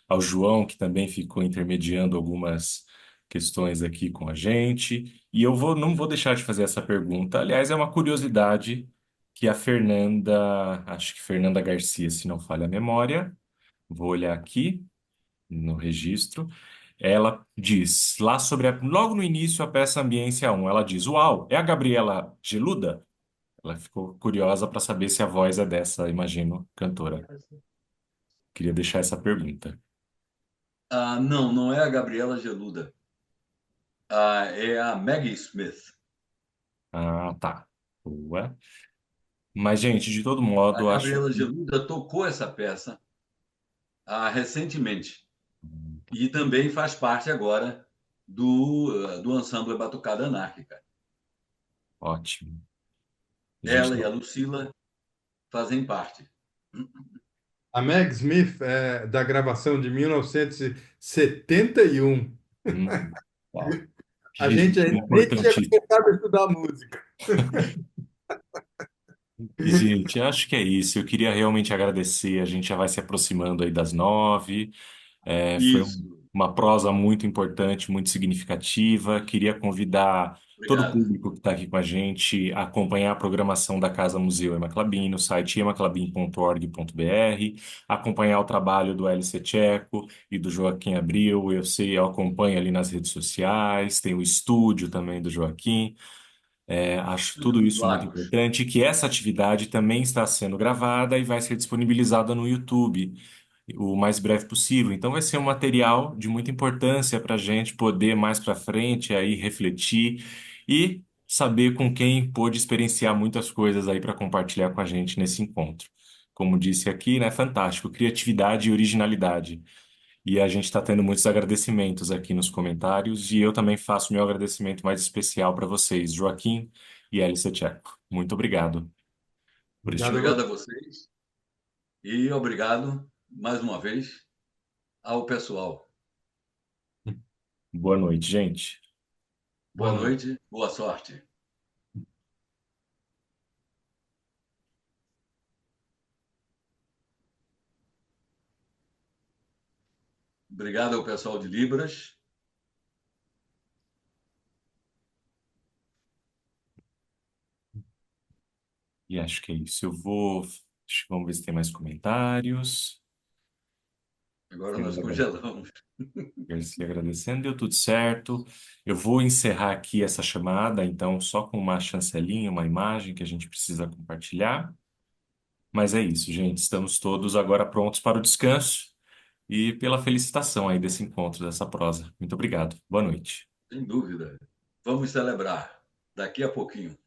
ao João, que também ficou intermediando algumas questões aqui com a gente. E não vou deixar de fazer essa pergunta. Aliás, é uma curiosidade que a Fernanda, acho que Fernanda Garcia, se não falha a memória, vou olhar aqui no registro. Ela diz, lá logo no início, a peça Ambiência 1, ela diz: Uau, é a Gabriela Geluda? Ela ficou curiosa para saber se a voz é dessa, imagino, cantora. Queria deixar essa pergunta. Ah, não, não é a Gabriela Geluda. Ah, é a Maggie Smith. Ah, tá. Boa. Mas, gente, de todo A modo, acho Gabriela que. Geluda tocou essa peça recentemente e também faz parte agora do ensemble Batucada Anárquica. Ótimo. Gente, Ela e a Lucila fazem parte. A Meg Smith é da gravação de 1971. uau. A gente Registro ainda nem tinha importantíssimo. começado a estudar música. Gente, acho que é isso. Eu queria realmente agradecer. A gente já vai se aproximando aí das 9. Foi Isso. uma prosa muito importante, muito significativa. Queria convidar todo o Obrigado. público que está aqui com a gente a acompanhar a programação da Casa Museu Ema Clabin no site emaclabin.org.br, acompanhar o trabalho do LC Tcheco e do Joaquim Abril. Eu sei, eu acompanho ali nas redes sociais, tem o estúdio também do Joaquim. Acho tudo isso muito Lagos. importante, e que essa atividade também está sendo gravada e vai ser disponibilizada no YouTube o mais breve possível. Então vai ser um material de muita importância para a gente poder mais para frente aí refletir e saber com quem pôde experienciar muitas coisas aí para compartilhar com a gente nesse encontro. como disse aqui, né? Fantástico, criatividade e originalidade. E a gente está tendo muitos agradecimentos aqui nos comentários, e eu também faço meu agradecimento mais especial para vocês, Joaquim e Alice Tcheco. Muito obrigado por este. Obrigado a Obrigado você. a vocês e obrigado, mais uma vez, ao pessoal. Boa noite, gente. Boa Boa noite. noite, boa sorte. Obrigado ao pessoal de Libras. E acho que é isso. Vamos ver se tem mais comentários. Agora Temos nós a congelamos. Garcia agradecendo, deu tudo certo. Eu vou encerrar aqui essa chamada, então, só com uma chancelinha, uma imagem que a gente precisa compartilhar. Mas é isso, gente. Estamos todos agora prontos para o descanso e pela felicitação aí desse encontro, dessa prosa. Muito obrigado. Boa noite. Sem dúvida. Vamos celebrar daqui a pouquinho.